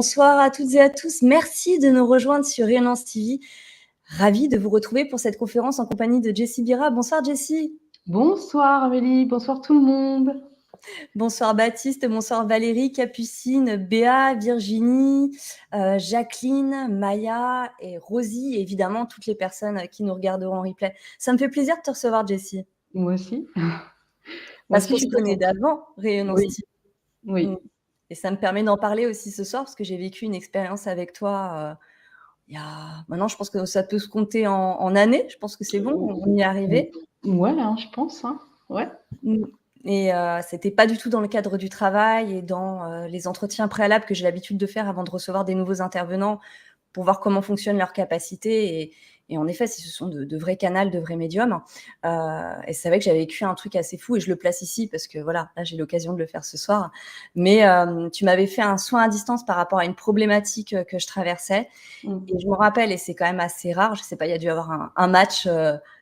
Bonsoir à toutes et à tous. Merci de nous rejoindre sur Rayonnance TV. Ravie de vous retrouver pour cette conférence en compagnie de Jessie Bira. Bonsoir Jessie. Bonsoir Amélie, bonsoir tout le monde. Bonsoir Baptiste, bonsoir Valérie, Capucine, Béa, Virginie, Jacqueline, Maya et Rosie, et évidemment toutes les personnes qui nous regarderont en replay. Ça me fait plaisir de te recevoir Jessie. Moi aussi. Moi Parce aussi, qu'on je se suis connaît contente. d'avant, Rayonnance Oui, TV. oui. Et ça me permet d'en parler aussi ce soir, parce que j'ai vécu une expérience avec toi il y a... Maintenant, je pense que ça peut se compter en années. Je pense que c'est bon, on y est arrivé. Ouais, hein, je pense. Hein. Ouais. Et c'était pas du tout dans le cadre du travail et dans les entretiens préalables que j'ai l'habitude de faire avant de recevoir des nouveaux intervenants pour voir comment fonctionnent leurs capacités. Et en effet, ce sont de vrais canals, de vrais médiums. Et c'est vrai que j'avais vécu un truc assez fou et je le place ici parce que voilà, là, j'ai l'occasion de le faire ce soir. Mais tu m'avais fait un soin à distance par rapport à une problématique que je traversais. Et je me rappelle, et c'est quand même assez rare, je sais pas, il y a dû y avoir un match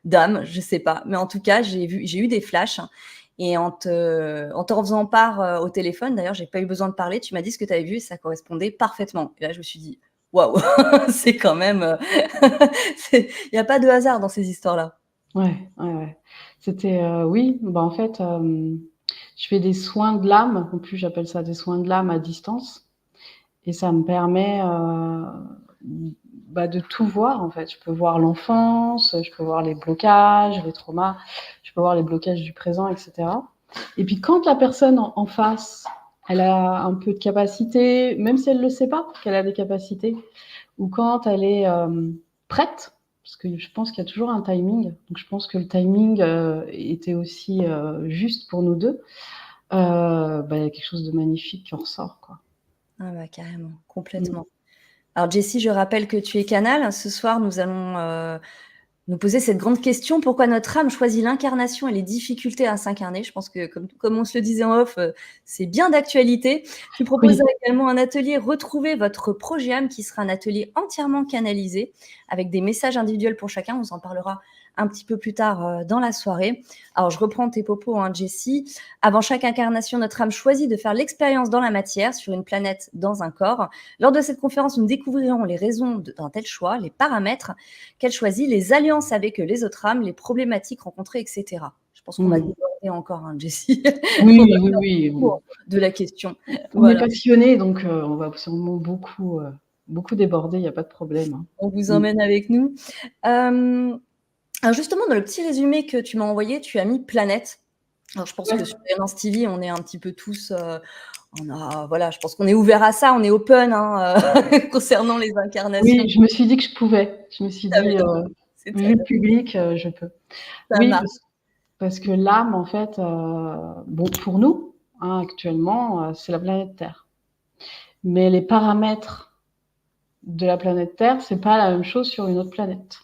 d'âme, je sais pas. Mais en tout cas, j'ai eu des flashs. Et en te refaisant part au téléphone, d'ailleurs, j'ai pas eu besoin de parler, tu m'as dit ce que tu avais vu et ça correspondait parfaitement. Et là, je me suis dit, waouh, c'est quand même. Il n'y a pas de hasard dans ces histoires-là. Ouais, ouais, ouais. C'était, oui, bah en fait, je fais des soins de l'âme. En plus, j'appelle ça des soins de l'âme à distance. Et ça me permet de tout voir, en fait. Je peux voir l'enfance, je peux voir les blocages, les traumas, je peux voir les blocages du présent, etc. Et puis quand la personne en face, elle a un peu de capacité, même si elle ne le sait pas qu'elle a des capacités, ou quand elle est prête, parce que je pense qu'il y a toujours un timing, donc je pense que le timing était aussi juste pour nous deux, il y a quelque chose de magnifique qui en ressort, quoi. Ah bah carrément, complètement. Alors Jessie, je rappelle que tu es Canal. Ce soir, nous allons nous poser cette grande question, pourquoi notre âme choisit l'incarnation et les difficultés à s'incarner. Je pense que, comme on se le disait en off, c'est bien d'actualité. Tu Oui. proposeras également un atelier Retrouver votre projet âme, qui sera un atelier entièrement canalisé, avec des messages individuels pour chacun. On s'en parlera un petit peu plus tard dans la soirée. Alors, je reprends tes propos, Jessie. Avant chaque incarnation, notre âme choisit de faire l'expérience dans la matière, sur une planète, dans un corps. Lors de cette conférence, nous découvrirons les raisons d'un tel choix, les paramètres qu'elle choisit, les alliances avec les autres âmes, les problématiques rencontrées, etc. Je pense qu'on va déborder encore, Jessie. Oui, On va oui, faire oui. le tour de la question. On est Voilà. passionnés, donc on va sûrement beaucoup déborder, il n'y a pas de problème. Hein. On vous emmène avec nous. Alors justement, dans le petit résumé que tu m'as envoyé, tu as mis planète. Alors je pense que sur Rayonnance TV, on est un petit peu tous... voilà, je pense qu'on est ouvert à ça, on est open concernant les incarnations. Oui, je me suis dit que je pouvais. Je me suis dit, vu le public, je peux. Ça Oui, marche. parce que l'âme, en fait, bon, pour nous, hein, actuellement, c'est la planète Terre. Mais les paramètres de la planète Terre, c'est pas la même chose sur une autre planète.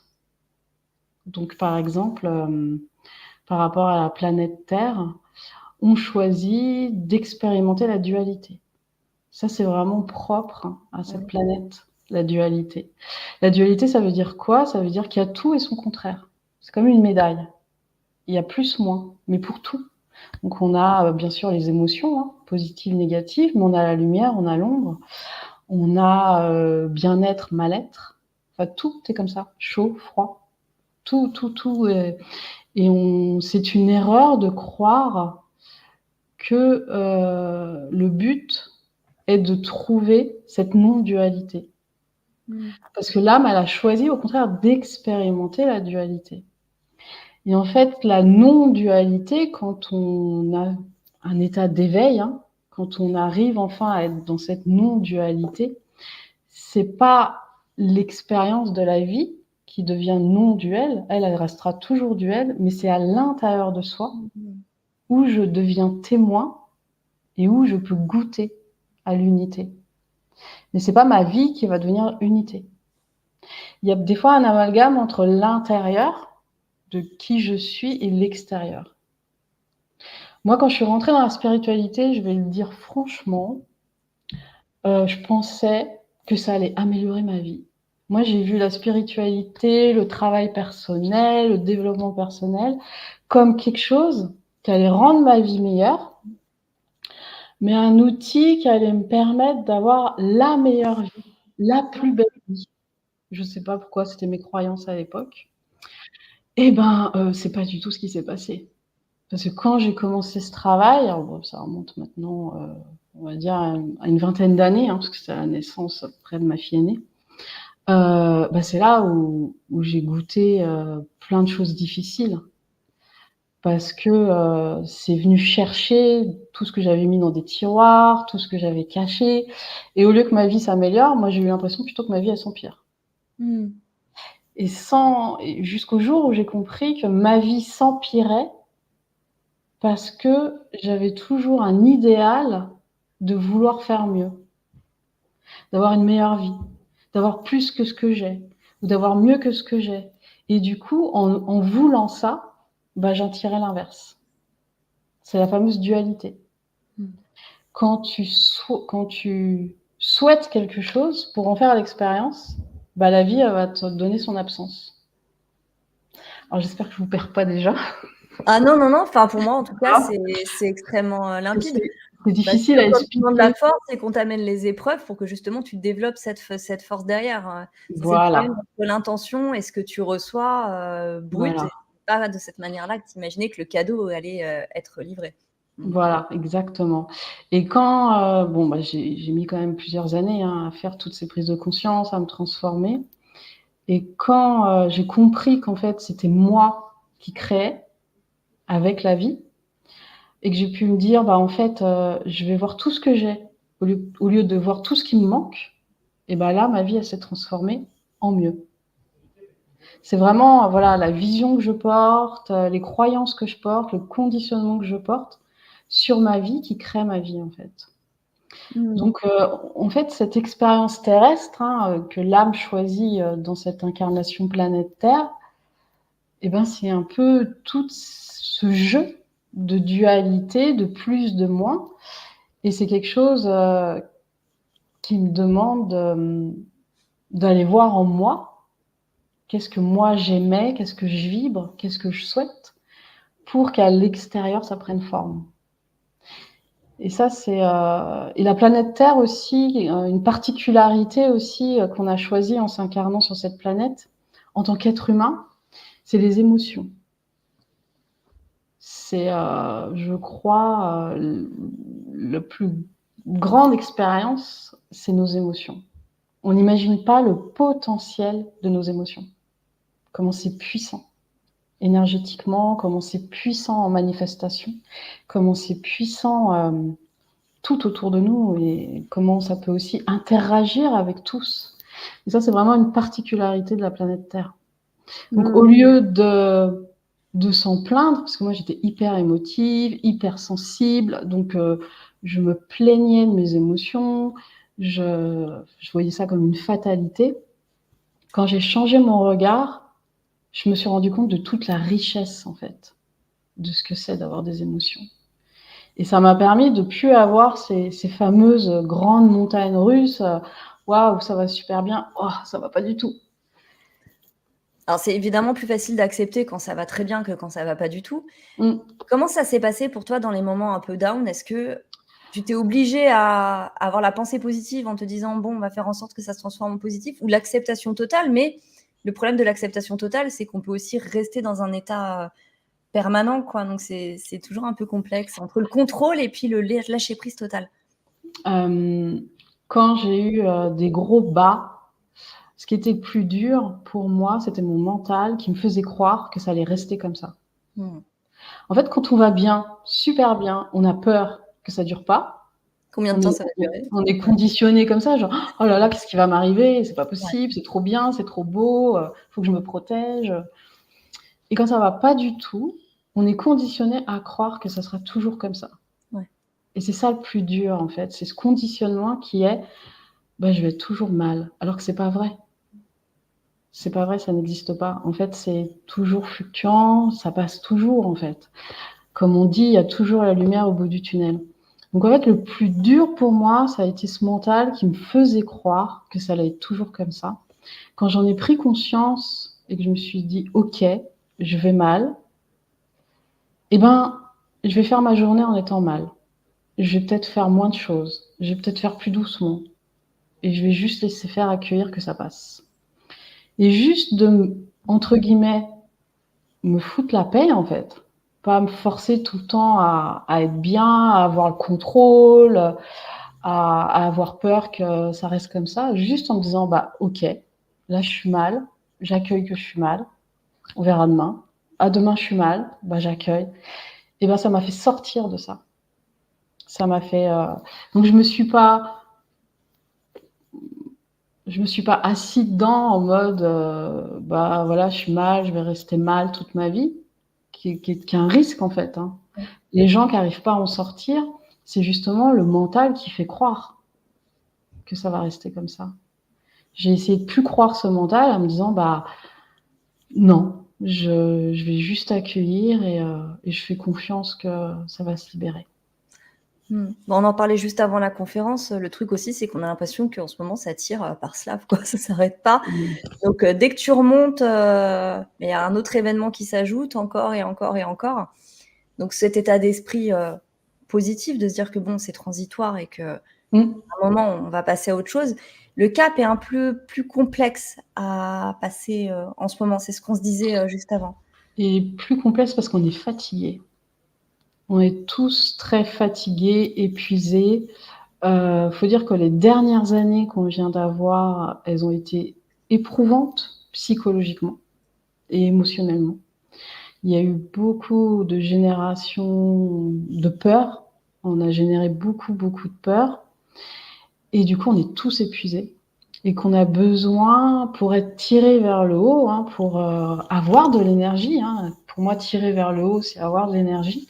Donc, par exemple, par rapport à la planète Terre, on choisit d'expérimenter la dualité. Ça, c'est vraiment propre à cette planète, la dualité. La dualité, ça veut dire quoi? Ça veut dire qu'il y a tout et son contraire. C'est comme une médaille. Il y a plus, moins, mais pour tout. Donc on a bien sûr les émotions, positives, négatives, mais on a la lumière, on a l'ombre, on a bien-être, mal-être. Enfin, tout est comme ça, chaud, froid, tout. Et c'est une erreur de croire que le but est de trouver cette non-dualité. Parce que l'âme, elle a choisi au contraire d'expérimenter la dualité. Et en fait, la non-dualité, quand on a un état d'éveil, quand on arrive enfin à être dans cette non-dualité, c'est pas l'expérience de la vie qui devient non-duelle, elle restera toujours duelle, mais c'est à l'intérieur de soi où je deviens témoin et où je peux goûter à l'unité. Mais c'est pas ma vie qui va devenir unité. Il y a des fois un amalgame entre l'intérieur de qui je suis et l'extérieur. Moi, quand je suis rentrée dans la spiritualité, je vais le dire franchement, je pensais que ça allait améliorer ma vie. Moi, j'ai vu la spiritualité, le travail personnel, le développement personnel comme quelque chose qui allait rendre ma vie meilleure, mais un outil qui allait me permettre d'avoir la meilleure vie, la plus belle vie. Je sais pas pourquoi, c'était mes croyances à l'époque. Et ben, c'est pas du tout ce qui s'est passé. Parce que quand j'ai commencé ce travail, alors bon, ça remonte maintenant, on va dire à une vingtaine d'années, hein, parce que c'est à la naissance à peu près de ma fille aînée. Bah, c'est là où j'ai goûté, plein de choses difficiles. Parce que, c'est venu chercher tout ce que j'avais mis dans des tiroirs, tout ce que j'avais caché et au lieu que ma vie s'améliore, moi j'ai eu l'impression plutôt que ma vie elle s'empire. Mmh. Et jusqu'au jour où j'ai compris que ma vie s'empirait parce que j'avais toujours un idéal de vouloir faire mieux, d'avoir une meilleure vie, d'avoir plus que ce que j'ai ou d'avoir mieux que ce que j'ai et du coup en voulant ça, bah, j'en tirais l'inverse. C'est la fameuse dualité. Mmh. Quand tu souhaites quelque chose pour en faire l'expérience, bah, la vie, elle va te donner son absence. Alors j'espère que je vous perds pas déjà. Ah non, non, non, enfin pour moi en tout cas, Ah, c'est extrêmement, limpide. c'est Parce difficile que à quand on te demande la expliquer. force, c'est qu'on t'amène les épreuves pour que justement tu développes cette force derrière, c'est le problème Voilà, entre l'intention et ce que tu reçois, brut voilà, et pas de cette manière-là que tu imaginais que le cadeau allait, être livré. Mmh. voilà, exactement. Et quand, bon, bah, j'ai mis quand même plusieurs années, hein, à faire toutes ces prises de conscience, à me transformer et quand, j'ai compris qu'en fait, c'était moi qui créais avec la vie et que j'ai pu me dire: «Bah, en fait, je vais voir tout ce que j'ai au lieu de voir tout ce qui me manque» et bah, là, ma vie, elle s'est transformée en mieux. C'est vraiment, voilà, la vision que je porte, les croyances que je porte, le conditionnement que je porte sur ma vie qui crée ma vie, en fait. Mmh. Donc en fait, cette expérience terrestre, hein, que l'âme choisit, dans cette incarnation planète Terre et ben, c'est un peu tout ce jeu de dualité, de plus, de moins et c'est quelque chose, qui me demande, d'aller voir en moi, qu'est-ce que moi j'aimais, qu'est-ce que je vibre, qu'est-ce que je souhaite, pour qu'à l'extérieur ça prenne forme. Et ça c'est, et la planète Terre aussi, une particularité aussi, qu'on a choisie en s'incarnant sur cette planète, en tant qu'être humain, c'est les émotions. C'est, je crois, le plus grande expérience, c'est nos émotions. On n'imagine pas le potentiel de nos émotions. Comment c'est puissant énergétiquement, comment c'est puissant en manifestation, comment c'est puissant tout autour de nous et comment ça peut aussi interagir avec tous. Et ça, c'est vraiment une particularité de la planète Terre. Donc, au Mmh. lieu de s'en plaindre, parce que moi j'étais hyper émotive, hyper sensible, donc je me plaignais de mes émotions, je voyais ça comme une fatalité. Quand j'ai changé mon regard, je me suis rendu compte de toute la richesse, en fait, de ce que c'est d'avoir des émotions. Et ça m'a permis de plus avoir ces fameuses grandes montagnes russes. Waouh, ça va super bien. Oh, ça va pas du tout. Alors c'est évidemment plus facile d'accepter quand ça va très bien que quand ça va pas du tout. Mmh. Comment ça s'est passé pour toi dans les moments un peu down? Est-ce que tu t'es obligé à avoir la pensée positive en te disant: «Bon, on va faire en sorte que ça se transforme en positif» ou l'acceptation totale? Mais le problème de l'acceptation totale, c'est qu'on peut aussi rester dans un état, permanent, quoi, donc c'est toujours un peu complexe entre le contrôle et puis le lâcher prise total. Hem, Quand j'ai eu, des gros bas, ce qui était le plus dur pour moi, c'était mon mental qui me faisait croire que ça allait rester comme ça. Mmh. En fait, quand on va bien, super bien, on a peur que ça dure pas. Combien de On temps est ça va durer? on est Ouais, conditionné comme ça, genre: «Oh là là, qu'est-ce qui va m'arriver? C'est pas ouais. possible, c'est trop bien, c'est trop beau, faut que je me protège». Et quand ça va pas du tout, on est conditionné à croire que ça sera toujours comme ça. Ouais. Et c'est ça le plus dur, en fait, c'est ce conditionnement qui est: «Bah, je vais être toujours mal», alors que c'est pas vrai. C'est pas vrai, ça n'existe pas. En fait, c'est toujours fluctuant, ça passe toujours, en fait. Comme on dit, il y a toujours la lumière au bout du tunnel. Donc en fait, le plus dur pour moi, ça a été ce mental qui me faisait croire que ça allait être toujours comme ça. Quand j'en ai pris conscience et que je me suis dit: «OK, je vais mal, et ben, je vais faire ma journée en étant mal. je vais peut-être faire moins de choses, je vais peut-être faire plus doucement et je vais juste laisser faire, accueillir que ça passe. Et juste de, entre guillemets, me foutre la paix, en fait. Pas me forcer tout le temps à être bien, à avoir le contrôle, à avoir peur que ça reste comme ça. Juste en me disant, bah, ok, là, je suis mal, j'accueille que je suis mal, on verra demain. À demain, je suis mal, bah, j'accueille. Et ben, ça m'a fait sortir de ça. Ça m'a fait. Donc, je me suis pas assis dedans en mode, bah voilà, je suis mal, je vais rester mal toute ma vie, qui est un risque en fait. Hein. Les gens qui n'arrivent pas à en sortir, c'est justement le mental qui fait croire que ça va rester comme ça. J'ai essayé de plus croire ce mental en me disant, bah non, je vais juste accueillir et je fais confiance que ça va se libérer. Bon, on en parlait juste avant la conférence. Le truc aussi, c'est qu'on a l'impression qu'en ce moment, ça tire par slave, quoi. Ça s'arrête pas. Donc, dès que tu remontes, il y a un autre événement qui s'ajoute encore et encore et encore. Donc, cet état d'esprit positif de se dire que bon, c'est transitoire et qu'à un moment, on va passer à autre chose. Le cap est un peu plus complexe à passer en ce moment. C'est ce qu'on se disait juste avant. Et plus complexe parce qu'on est fatigué. On est tous très fatigués, épuisés. Faut dire que les dernières années qu'on vient d'avoir, elles ont été éprouvantes psychologiquement et émotionnellement. Il y a eu beaucoup de générations de peur. On a généré beaucoup, beaucoup de peur. Et du coup, on est tous épuisés. Et qu'on a besoin, pour être tiré vers le haut, hein, pour avoir de l'énergie, hein, pour moi, tirer vers le haut, c'est avoir de l'énergie,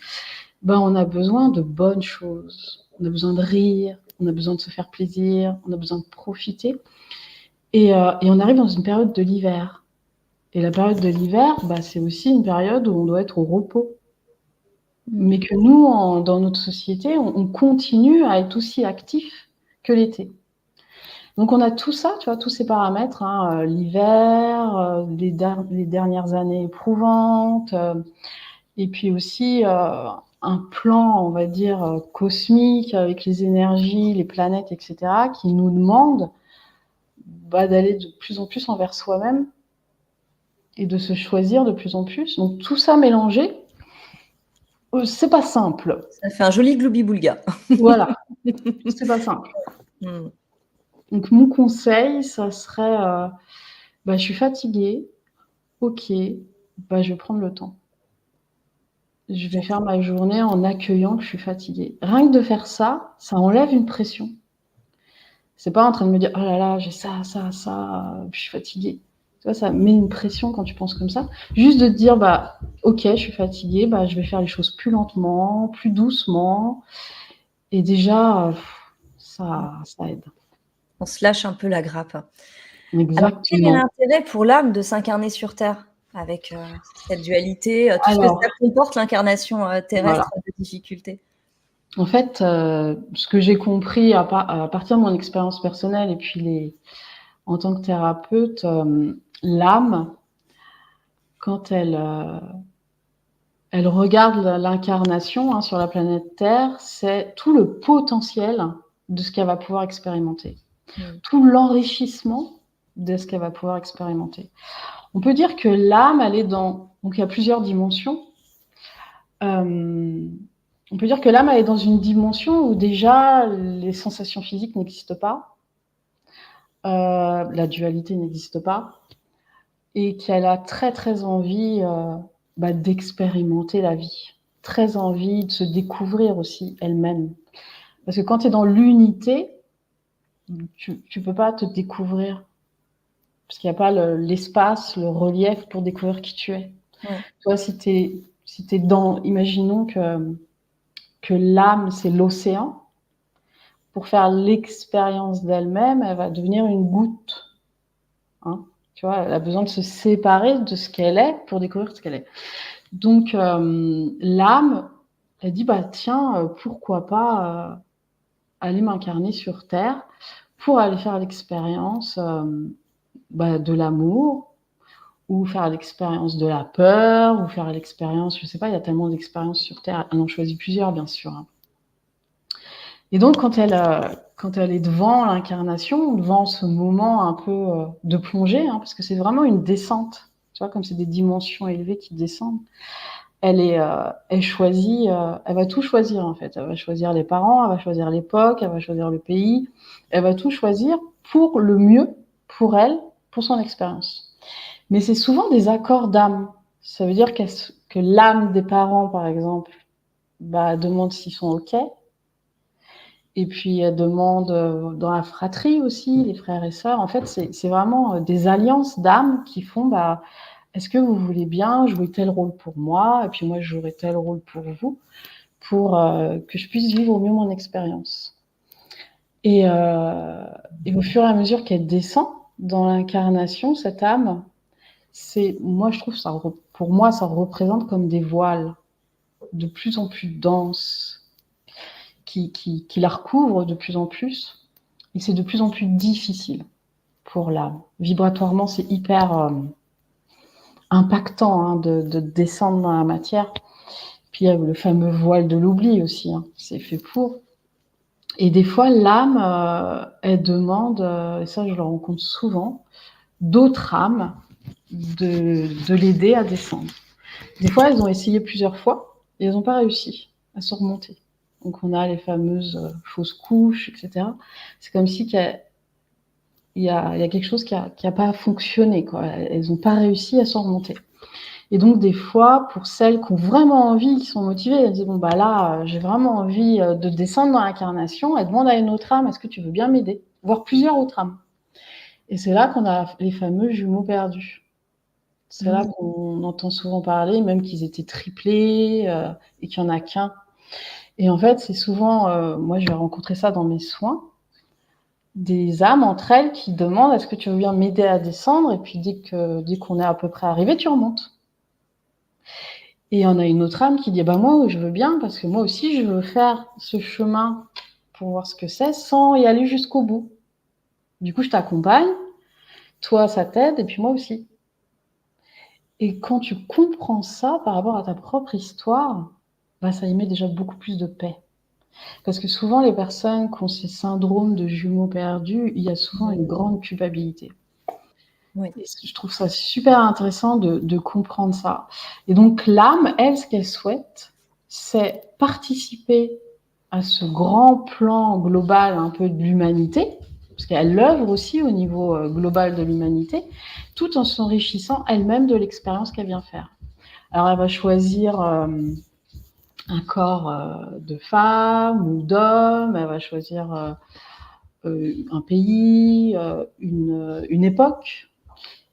ben, on a besoin de bonnes choses. On a besoin de rire, on a besoin de se faire plaisir, on a besoin de profiter. Et on arrive dans une période de l'hiver. Et la période de l'hiver, bah, c'est aussi une période où on doit être au repos. Mais que nous, dans notre société, on continue à être aussi actifs que l'été. Donc on a tout ça, tu vois, tous ces paramètres, hein, l'hiver, les dernières années éprouvantes, et puis aussi un plan, on va dire, cosmique avec les énergies, les planètes, etc., qui nous demande d'aller de plus en plus envers soi-même et de se choisir de plus en plus. Donc tout ça mélangé, c'est pas simple. Ça fait un joli gloubi-boulga. Voilà, c'est pas simple. Donc mon conseil, ça serait, je suis fatiguée, ok, je vais prendre le temps. Je vais faire ma journée en accueillant que je suis fatiguée. Rien que de faire ça, ça enlève une pression. C'est pas en train de me dire oh là là, j'ai ça, je suis fatiguée. Tu vois, ça met une pression quand tu penses comme ça. Juste de te dire ok, je suis fatiguée, je vais faire les choses plus lentement, plus doucement. Et déjà, ça aide. On se lâche un peu la grappe. Exactement. Alors, quel est l'intérêt pour l'âme de s'incarner sur Terre avec cette dualité, tout ce que ça comporte, l'incarnation terrestre de difficultés? En fait, ce que j'ai compris à partir de mon expérience personnelle et puis en tant que thérapeute, l'âme, quand elle regarde l'incarnation sur la planète Terre, c'est tout le potentiel de ce qu'elle va pouvoir expérimenter, tout l'enrichissement de ce qu'elle va pouvoir expérimenter. On peut dire que l'âme, elle est dans... Donc il y a plusieurs dimensions. On peut dire que l'âme, elle est dans une dimension où déjà les sensations physiques n'existent pas, la dualité n'existe pas, et qu'elle a très très envie d'expérimenter la vie, très envie de se découvrir aussi elle-même. Parce que quand tu es dans l'unité, tu peux pas te découvrir, parce qu'il n'y a pas l'espace, le relief pour découvrir qui tu es. Ouais. Toi, si t'es dans, imaginons que l'âme, c'est l'océan, pour faire l'expérience d'elle-même, elle va devenir une goutte. Hein, tu vois, elle a besoin de se séparer de ce qu'elle est pour découvrir ce qu'elle est. Donc, l'âme, elle dit, tiens, pourquoi pas aller m'incarner sur Terre pour aller faire l'expérience de l'amour, ou faire l'expérience de la peur, ou faire l'expérience, je sais pas, il y a tellement d'expériences sur Terre, on en choisit plusieurs, bien sûr. Hein. Et donc, quand elle est devant l'incarnation, devant ce moment un peu de plongée, hein, parce que c'est vraiment une descente, tu vois, comme c'est des dimensions élevées qui descendent, elle choisit, elle va tout choisir en fait. Elle va choisir les parents, elle va choisir l'époque, elle va choisir le pays, elle va tout choisir pour le mieux, pour elle, pour son expérience. Mais c'est souvent des accords d'âme. Ça veut dire que l'âme des parents, par exemple, demande s'ils sont OK. Et puis elle demande dans la fratrie aussi, les frères et sœurs. En fait, c'est vraiment des alliances d'âmes qui font est-ce que vous voulez bien jouer tel rôle pour moi, et puis moi je jouerai tel rôle pour vous, pour que je puisse vivre au mieux mon expérience. Et au fur et à mesure qu'elle descend dans l'incarnation, cette âme, moi je trouve ça, pour moi, ça représente comme des voiles de plus en plus denses, qui la recouvrent de plus en plus, et c'est de plus en plus difficile pour l'âme. Vibratoirement, c'est hyper impactant hein, de descendre dans la matière. Puis il y a le fameux voile de l'oubli aussi, hein, c'est fait pour. Et des fois, l'âme, elle demande, et ça je le rencontre souvent, d'autres âmes de l'aider à descendre. Des fois, elles ont essayé plusieurs fois et elles n'ont pas réussi à se remonter. Donc on a les fameuses fausses couches, etc. C'est comme si il y a quelque chose qui a pas fonctionné, quoi. Elles n'ont pas réussi à se remonter. Et donc, des fois, pour celles qui ont vraiment envie, qui sont motivées, elles disent, bon, là, j'ai vraiment envie de descendre dans l'incarnation. Elles demandent à une autre âme, est-ce que tu veux bien m'aider? Voire plusieurs autres âmes. Et c'est là qu'on a les fameux jumeaux perdus. C'est là qu'on entend souvent parler, même qu'ils étaient triplés et qu'il n'y en a qu'un. Et en fait, c'est souvent, moi, je vais rencontrer ça dans mes soins, des âmes entre elles qui demandent, est-ce que tu veux bien m'aider à descendre? Et puis, dès qu'on est à peu près arrivé, tu remontes. Et on a une autre âme qui dit, moi, je veux bien, parce que moi aussi, je veux faire ce chemin pour voir ce que c'est, sans y aller jusqu'au bout. Du coup, je t'accompagne, toi, ça t'aide, et puis moi aussi. Et quand tu comprends ça par rapport à ta propre histoire, ça y met déjà beaucoup plus de paix. Parce que souvent, les personnes qui ont ces syndromes de jumeaux perdus, il y a souvent une grande culpabilité. Oui. Et je trouve ça super intéressant de comprendre ça. Et donc, l'âme, elle, ce qu'elle souhaite, c'est participer à ce grand plan global un peu de l'humanité, parce qu'elle œuvre aussi au niveau global de l'humanité, tout en s'enrichissant elle-même de l'expérience qu'elle vient faire. Alors, elle va choisir un corps de femme ou d'homme, elle va choisir un pays, une époque,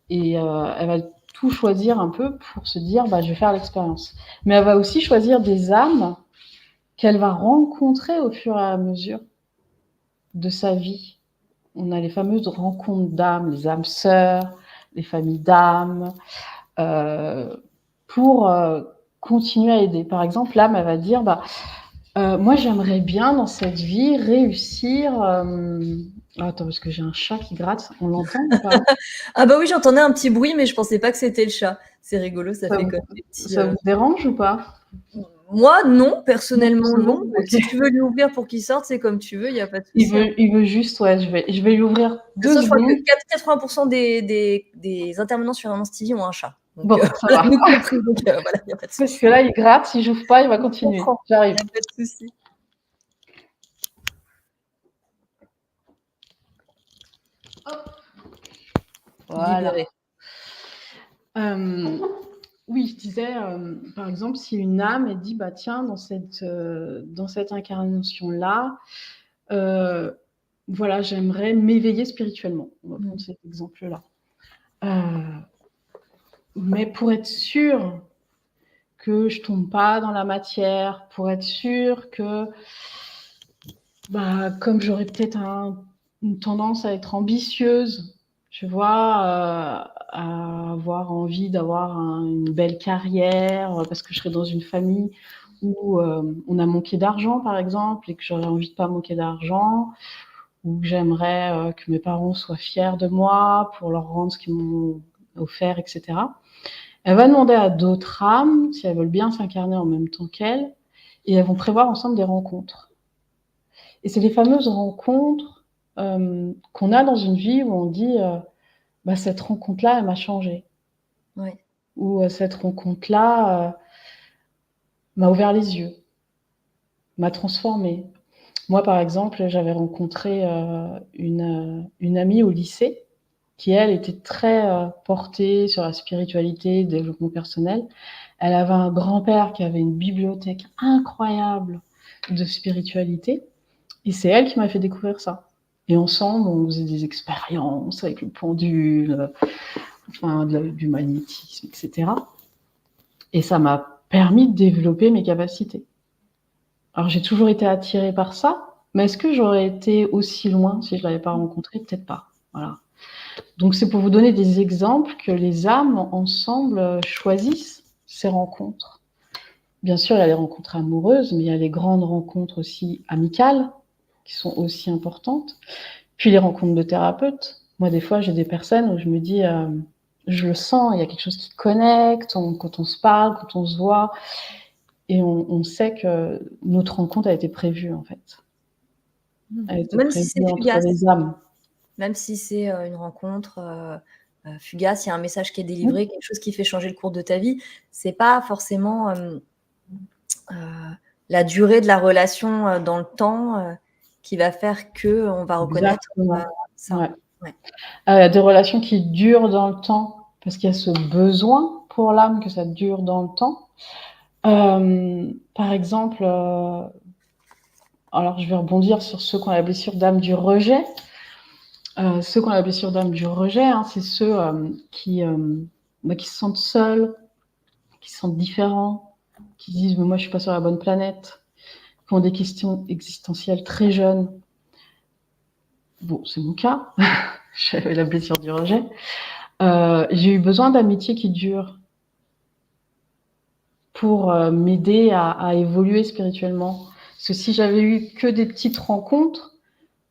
et elle va tout choisir un peu pour se dire je vais faire l'expérience. Mais elle va aussi choisir des âmes qu'elle va rencontrer au fur et à mesure de sa vie. On a les fameuses rencontres d'âmes, les âmes sœurs, les familles d'âmes, pour continuer à aider. Par exemple, l'âme, elle va dire moi, j'aimerais bien dans cette vie réussir. Attends, parce que j'ai un chat qui gratte, on l'entend ou pas? Ah oui, j'entendais un petit bruit, mais je pensais pas que c'était le chat. C'est rigolo, ça fait comme des petits. Ça vous dérange ou pas? Moi, non, personnellement, non. Okay. Si tu veux lui ouvrir pour qu'il sorte, c'est comme tu veux, il n'y a pas de souci. Il veut juste, ouais, je vais lui ouvrir 2 secondes. Je crois que 80% des intervenants sur Amance TV ont un chat. Donc, ça va. Nous compris, donc voilà, il n'y a pas de souci. Parce que là, il gratte, si j'ouvre pas, il va continuer. J'arrive. Il n'y a pas de souci. Hop. Voilà. Oui, je disais, par exemple, si une âme, elle dit, tiens, dans cette incarnation-là, voilà, j'aimerais m'éveiller spirituellement. On va prendre cet exemple-là. Mais pour être sûre que je tombe pas dans la matière, pour être sûre que, comme j'aurais peut-être une tendance à être ambitieuse, tu vois, à avoir envie d'avoir une belle carrière, parce que je serais dans une famille où on a manqué d'argent, par exemple, et que j'aurais envie de pas manquer d'argent, ou que j'aimerais que mes parents soient fiers de moi pour leur rendre ce qu'ils m'ont offert, etc. Elle va demander à d'autres âmes si elles veulent bien s'incarner en même temps qu'elle, et elles vont prévoir ensemble des rencontres. Et c'est les fameuses rencontres qu'on a dans une vie où on dit bah, cette rencontre-là, elle m'a changé. Oui. Ou cette rencontre-là m'a ouvert les yeux, m'a transformée. Moi, par exemple, j'avais rencontré une amie au lycée qui, elle, était très portée sur la spiritualité, le développement personnel. Elle avait un grand-père qui avait une bibliothèque incroyable de spiritualité. Et c'est elle qui m'a fait découvrir ça. Et ensemble, on faisait des expériences avec le pendule, enfin, du magnétisme, etc. Et ça m'a permis de développer mes capacités. Alors, j'ai toujours été attirée par ça, mais est-ce que j'aurais été aussi loin si je ne l'avais pas rencontré? Peut-être pas. Voilà. Donc, c'est pour vous donner des exemples que les âmes, ensemble, choisissent ces rencontres. Bien sûr, il y a les rencontres amoureuses, mais il y a les grandes rencontres aussi amicales, qui sont aussi importantes. Puis les rencontres de thérapeutes. Moi, des fois, j'ai des personnes où je me dis, je le sens, il y a quelque chose qui connecte, quand on se parle, quand on se voit, et on sait que notre rencontre a été prévue, en fait. Elle a été Même si prévue c'est entre fugace. les âmes. Même si c'est une rencontre fugace, il y a un message qui est délivré, quelque chose qui fait changer le cours de ta vie. C'est pas forcément la durée de la relation dans le temps qui va faire qu'on va reconnaître ça. Ouais. Ouais. Il y a des relations qui durent dans le temps parce qu'il y a ce besoin pour l'âme que ça dure dans le temps. Par exemple, alors je vais rebondir sur ceux qui ont la blessure d'âme du rejet. Ceux qui ont la blessure d'âme du rejet, hein, c'est ceux qui se sentent seuls, qui se sentent différents, qui disent mais moi je suis pas sur la bonne planète, qui ont des questions existentielles très jeunes. Bon, c'est mon cas. J'avais la blessure du rejet. J'ai eu besoin d'amitié qui dure pour m'aider à évoluer spirituellement. Parce que si j'avais eu que des petites rencontres,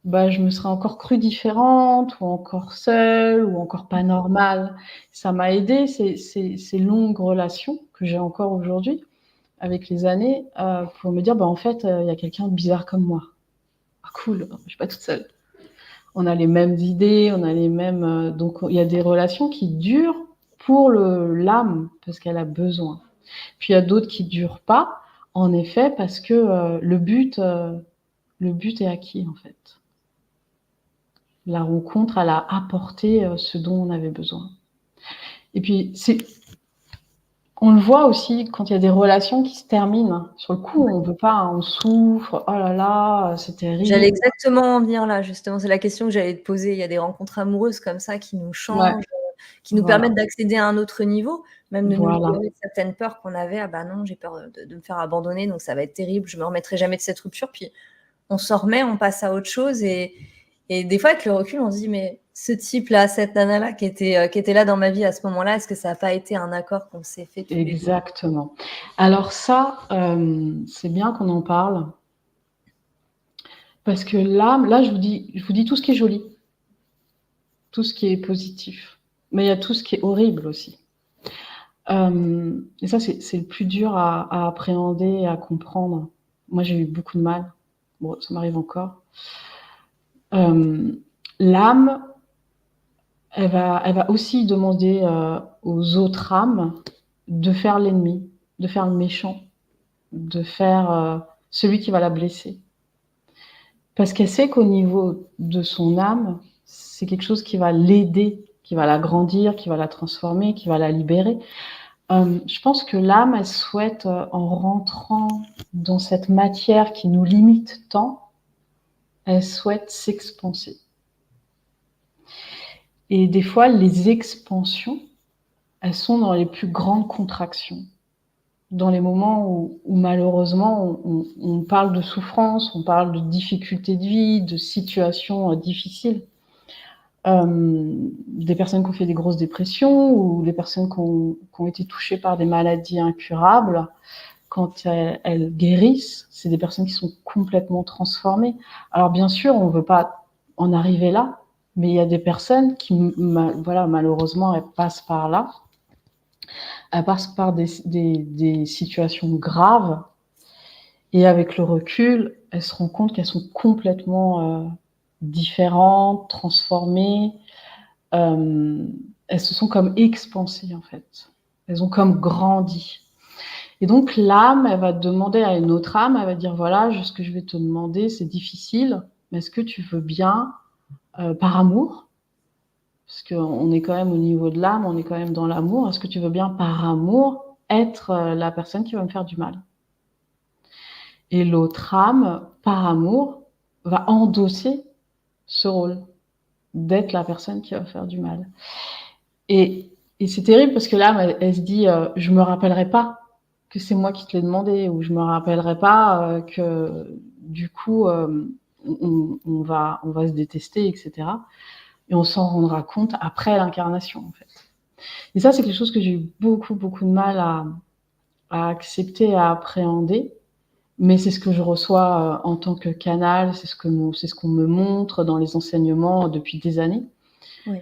bah, je me serais encore crue différente, ou encore seule, ou encore pas normale. Ça m'a aidé, ces longues relations que j'ai encore aujourd'hui, avec les années, pour me dire, bah, en fait, il y a quelqu'un de bizarre comme moi. Ah, cool, je suis pas toute seule. On a les mêmes idées, on a les mêmes. Donc, il y a des relations qui durent pour l'âme, parce qu'elle a besoin. Puis il y a d'autres qui durent pas, en effet, parce que le but est acquis, en fait. La rencontre, elle a apporté ce dont on avait besoin. Et puis, on le voit aussi quand il y a des relations qui se terminent. Sur le coup, on veut pas, on souffre, oh là là, c'est terrible. J'allais exactement en venir là, justement. C'est la question que j'allais te poser. Il y a des rencontres amoureuses comme ça qui nous changent, qui nous permettent d'accéder à un autre niveau, même de nous libérer de certaines peurs qu'on avait. Ah bah non, j'ai peur de me faire abandonner, donc ça va être terrible, je me remettrai jamais de cette rupture. Puis on s'en remet, on passe à autre chose. Et des fois, avec le recul, on se dit, mais ce type-là, cette nana-là qui était là dans ma vie à ce moment-là, est-ce que ça n'a pas été un accord qu'on s'est fait tous les deux ? Exactement. Alors ça, c'est bien qu'on en parle. Parce que là, je vous dis tout ce qui est joli, tout ce qui est positif. Mais il y a tout ce qui est horrible aussi. Et ça, c'est le plus dur à appréhender et à comprendre. Moi, j'ai eu beaucoup de mal. Bon, ça m'arrive encore. L'âme, elle va aussi demander aux autres âmes de faire l'ennemi, de faire le méchant, de faire celui qui va la blesser. Parce qu'elle sait qu'au niveau de son âme, c'est quelque chose qui va l'aider, qui va la grandir, qui va la transformer, qui va la libérer. Je pense que l'âme, elle souhaite, en rentrant dans cette matière qui nous limite tant, elle souhaite s'expanser. Et des fois, les expansions, elles sont dans les plus grandes contractions. Dans les moments où malheureusement, on parle de souffrance, on parle de difficultés de vie, de situations difficiles. Des personnes qui ont fait des grosses dépressions ou des personnes qui ont été touchées par des maladies incurables, quand elles guérissent, c'est des personnes qui sont complètement transformées. Alors bien sûr, on ne veut pas en arriver là, mais il y a des personnes qui, malheureusement, elles passent par là. Elles passent par des situations graves Et avec le recul, elle se rend compte qu'elles sont complètement différentes, transformées. Elles se sont comme expansées, en fait. Elles ont comme grandi. Et donc l'âme, elle va demander à une autre âme, elle va dire, voilà, ce que je vais te demander, c'est difficile, mais est-ce que tu veux bien, par amour, parce qu'on est quand même au niveau de l'âme, on est quand même dans l'amour, est-ce que tu veux bien, par amour, être la personne qui va me faire du mal? Et l'autre âme, par amour, va endosser ce rôle d'être la personne qui va faire du mal. Et c'est terrible parce que l'âme, elle se dit, je me rappellerai pas que c'est moi qui te l'ai demandé, ou je me rappellerai pas que du coup, on va se détester, etc. Et on s'en rendra compte après l'incarnation, en fait. Et ça, c'est quelque chose que j'ai eu beaucoup, beaucoup de mal à accepter, à appréhender. Mais c'est ce que je reçois en tant que canal, c'est ce qu'on me montre dans les enseignements depuis des années. Oui.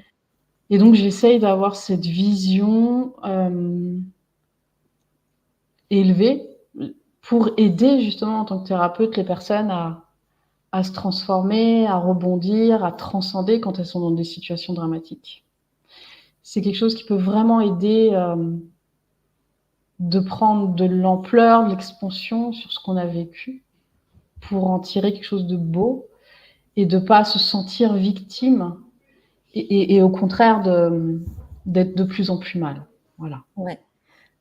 Et donc j'essaye d'avoir cette vision élevée pour aider justement en tant que thérapeute les personnes à se transformer, à rebondir, à transcender quand elles sont dans des situations dramatiques. C'est quelque chose qui peut vraiment aider de prendre de l'ampleur, de l'expansion sur ce qu'on a vécu pour en tirer quelque chose de beau et de pas se sentir victime et au contraire d'être de plus en plus mal. Voilà. Ouais.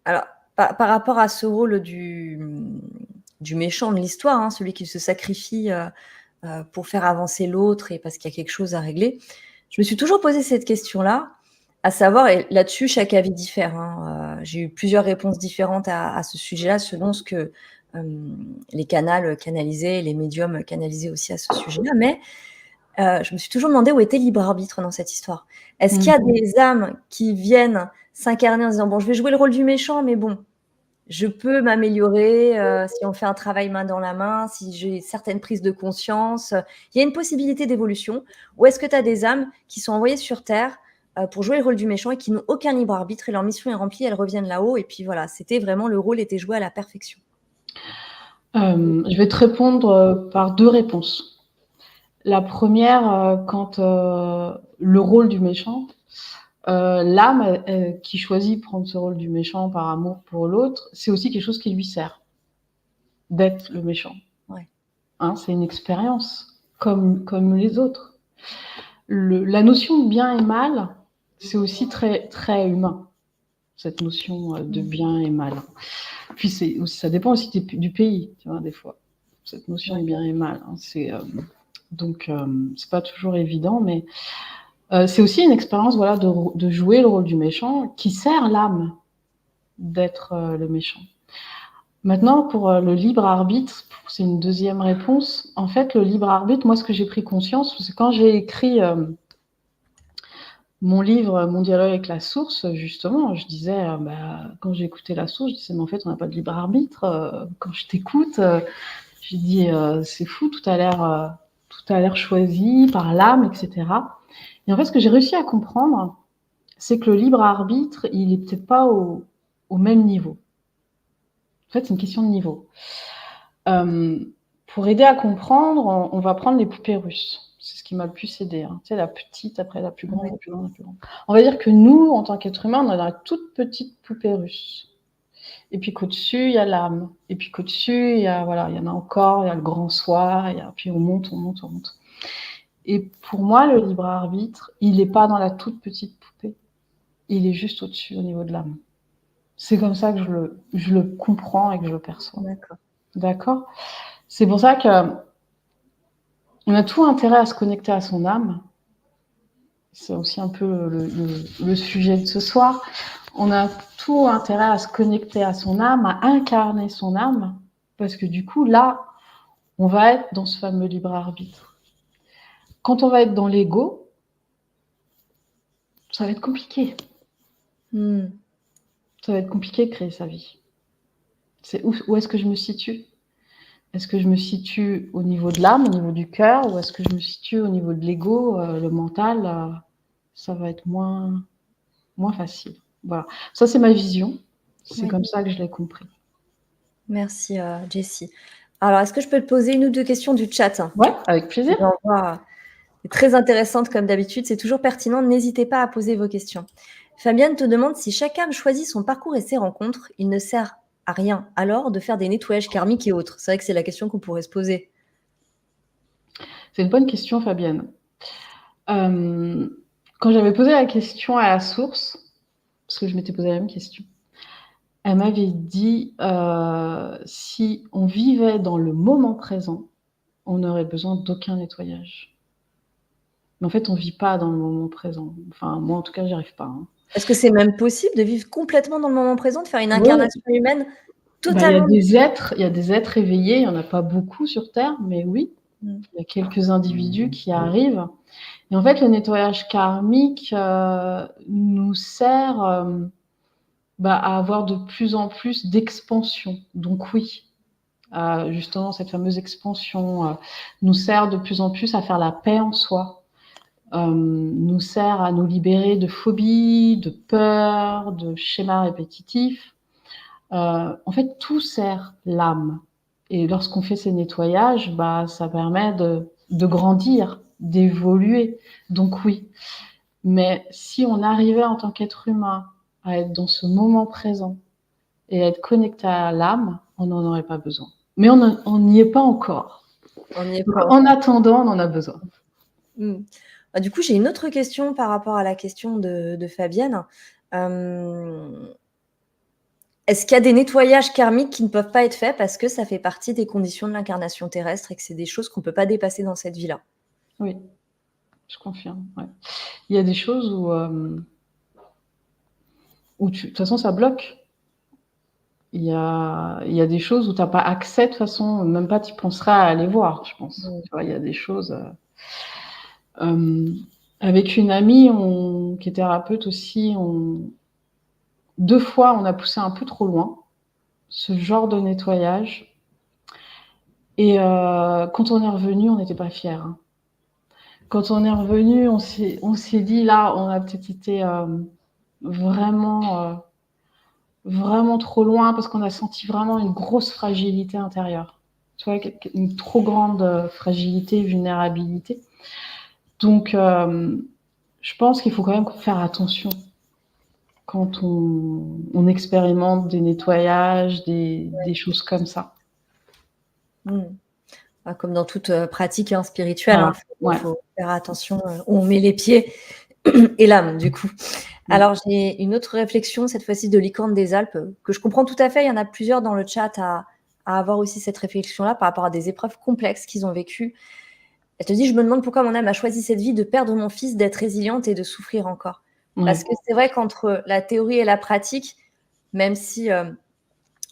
Alors, par rapport à ce rôle du méchant de l'histoire, hein, celui qui se sacrifie pour faire avancer l'autre et parce qu'il y a quelque chose à régler, je me suis toujours posé cette question-là, à savoir, et là-dessus, chaque avis diffère. Hein, j'ai eu plusieurs réponses différentes à ce sujet-là, selon ce que les canals canalisaient, les médiums canalisaient aussi à ce sujet-là. Mais je me suis toujours demandé où était le libre arbitre dans cette histoire. Est-ce qu'il y a des âmes qui viennent s'incarner en disant, bon, je vais jouer le rôle du méchant, mais bon, je peux m'améliorer si on fait un travail main dans la main, si j'ai certaines prises de conscience. Il y a une possibilité d'évolution. Ou est-ce que tu as des âmes qui sont envoyées sur Terre pour jouer le rôle du méchant et qui n'ont aucun libre arbitre et leur mission est remplie, elles reviennent là-haut et puis voilà, c'était vraiment, le rôle était joué à la perfection. Je vais te répondre par deux réponses. La première, quand le rôle du méchant, l'âme qui choisit prendre ce rôle du méchant par amour pour l'autre, c'est aussi quelque chose qui lui sert d'être le méchant. Ouais. Hein, c'est une expérience comme les autres. La notion de bien et mal, c'est aussi très, très humain, cette notion de bien et mal. Puis ça dépend aussi du pays, tu vois, des fois, cette notion de bien et mal. Hein, donc, c'est pas toujours évident, mais c'est aussi une expérience, voilà, de jouer le rôle du méchant qui sert l'âme d'être le méchant. Maintenant, pour le libre arbitre, c'est une deuxième réponse. En fait, le libre arbitre, moi, ce que j'ai pris conscience, c'est quand j'ai écrit mon livre Mon dialogue avec la source, justement, je disais, quand j'ai écouté la source, je disais, mais en fait, on n'a pas de libre arbitre. Quand je t'écoute, je dis, c'est fou, tout a l'air choisi par l'âme, etc. Et en fait, ce que j'ai réussi à comprendre, c'est que le libre arbitre, il est peut-être pas au même niveau. En fait, c'est une question de niveau. Pour aider à comprendre, on va prendre les poupées russes. C'est ce qui m'a le plus aidé. Hein. Tu sais, la petite, après la plus grande, la plus grande, la plus grande. On va dire que nous, en tant qu'être humain, on a la toute petite poupée russe. Et puis qu'au-dessus, il y a l'âme. Et puis qu'au-dessus, il y en a encore, il y a le grand soi, puis on monte, on monte, on monte. Et pour moi, le libre arbitre, il n'est pas dans la toute petite poupée. Il est juste au-dessus, au niveau de l'âme. C'est comme ça que je le comprends et que je le perçois. D'accord. C'est pour ça que on a tout intérêt à se connecter à son âme. C'est aussi un peu le sujet de ce soir. On a tout intérêt à se connecter à son âme, à incarner son âme, parce que du coup, là, on va être dans ce fameux libre arbitre. Quand on va être dans l'ego, ça va être compliqué. Ça va être compliqué de créer sa vie. C'est où est-ce que je me situe ? Est-ce que je me situe au niveau de l'âme, au niveau du cœur, ou est-ce que je me situe au niveau de l'ego, le mental ça va être moins facile. Voilà. Ça, c'est ma vision. C'est comme ça que je l'ai compris. Merci, Jessie. Alors, est-ce que je peux te poser 1 ou 2 questions du chat? Ouais, avec plaisir. J'en vois, c'est très intéressante comme d'habitude, c'est toujours pertinent, n'hésitez pas à poser vos questions. Fabienne te demande si chacun choisit son parcours et ses rencontres, il ne sert à rien alors de faire des nettoyages karmiques et autres. C'est vrai que c'est la question qu'on pourrait se poser. C'est une bonne question, Fabienne. Quand j'avais posé la question à la source, parce que je m'étais posé la même question, elle m'avait dit, si on vivait dans le moment présent, on n'aurait besoin d'aucun nettoyage. Mais en fait, on vit pas dans le moment présent. Enfin, moi, en tout cas, j'y arrive pas, hein. Est-ce que c'est même possible de vivre complètement dans le moment présent, de faire une Oui, incarnation humaine bah, il y a totalement des êtres éveillés, il y en a pas beaucoup sur terre, mais oui, Mmh. il y a quelques individus qui arrivent. Et en fait, le nettoyage karmique, nous sert, à avoir de plus en plus d'expansion. Donc oui, justement, cette fameuse expansion, nous sert de plus en plus à faire la paix en soi, nous sert à nous libérer de phobies, de peurs, de schémas répétitifs. En fait, tout sert l'âme. Et lorsqu'on fait ces nettoyages, ça permet de grandir, d'évoluer. Donc oui. Mais si on arrivait en tant qu'être humain à être dans ce moment présent et à être connecté à l'âme, on n'en aurait pas besoin. Mais on n'y est pas encore. On n'y est Donc, pas en encore. attendant, on en a besoin. Mmh. Du coup, j'ai une autre question par rapport à la question de Fabienne. Est-ce qu'il y a des nettoyages karmiques qui ne peuvent pas être faits parce que ça fait partie des conditions de l'incarnation terrestre et que c'est des choses qu'on ne peut pas dépasser dans cette vie-là? Oui, je confirme, ouais. Il y a des choses où de toute façon, ça bloque. Il y a des choses où tu as pas accès, de toute façon, même pas tu penseras à aller voir, je pense. Mmh. Tu vois, il y a des choses, avec une amie, qui est thérapeute aussi, 2 fois, on a poussé un peu trop loin ce genre de nettoyage et quand on est revenus, on n'était pas fiers, hein. Quand on est revenus, on s'est dit: «Là, on a peut-être été, vraiment, vraiment trop loin», parce qu'on a senti vraiment une grosse fragilité intérieure. Tu vois? Une trop grande, fragilité, vulnérabilité. Donc je pense qu'il faut quand même faire attention quand on expérimente des nettoyages, des choses comme ça. Mmh. Comme dans toute, pratique, hein, spirituelle, Voilà, hein, ouais. faut faire attention, où on met les pieds et l'âme, du coup. Mmh. Alors, j'ai une autre réflexion, cette fois-ci de Licorne des Alpes, que je comprends tout à fait. Il y en a plusieurs dans le chat à avoir aussi cette réflexion-là par rapport à des épreuves complexes qu'ils ont vécues. Elle te dit: «Je me demande pourquoi mon âme a choisi cette vie de perdre mon fils, d'être résiliente et de souffrir encore». Parce Ouais. que c'est vrai qu'entre la théorie et la pratique, même si,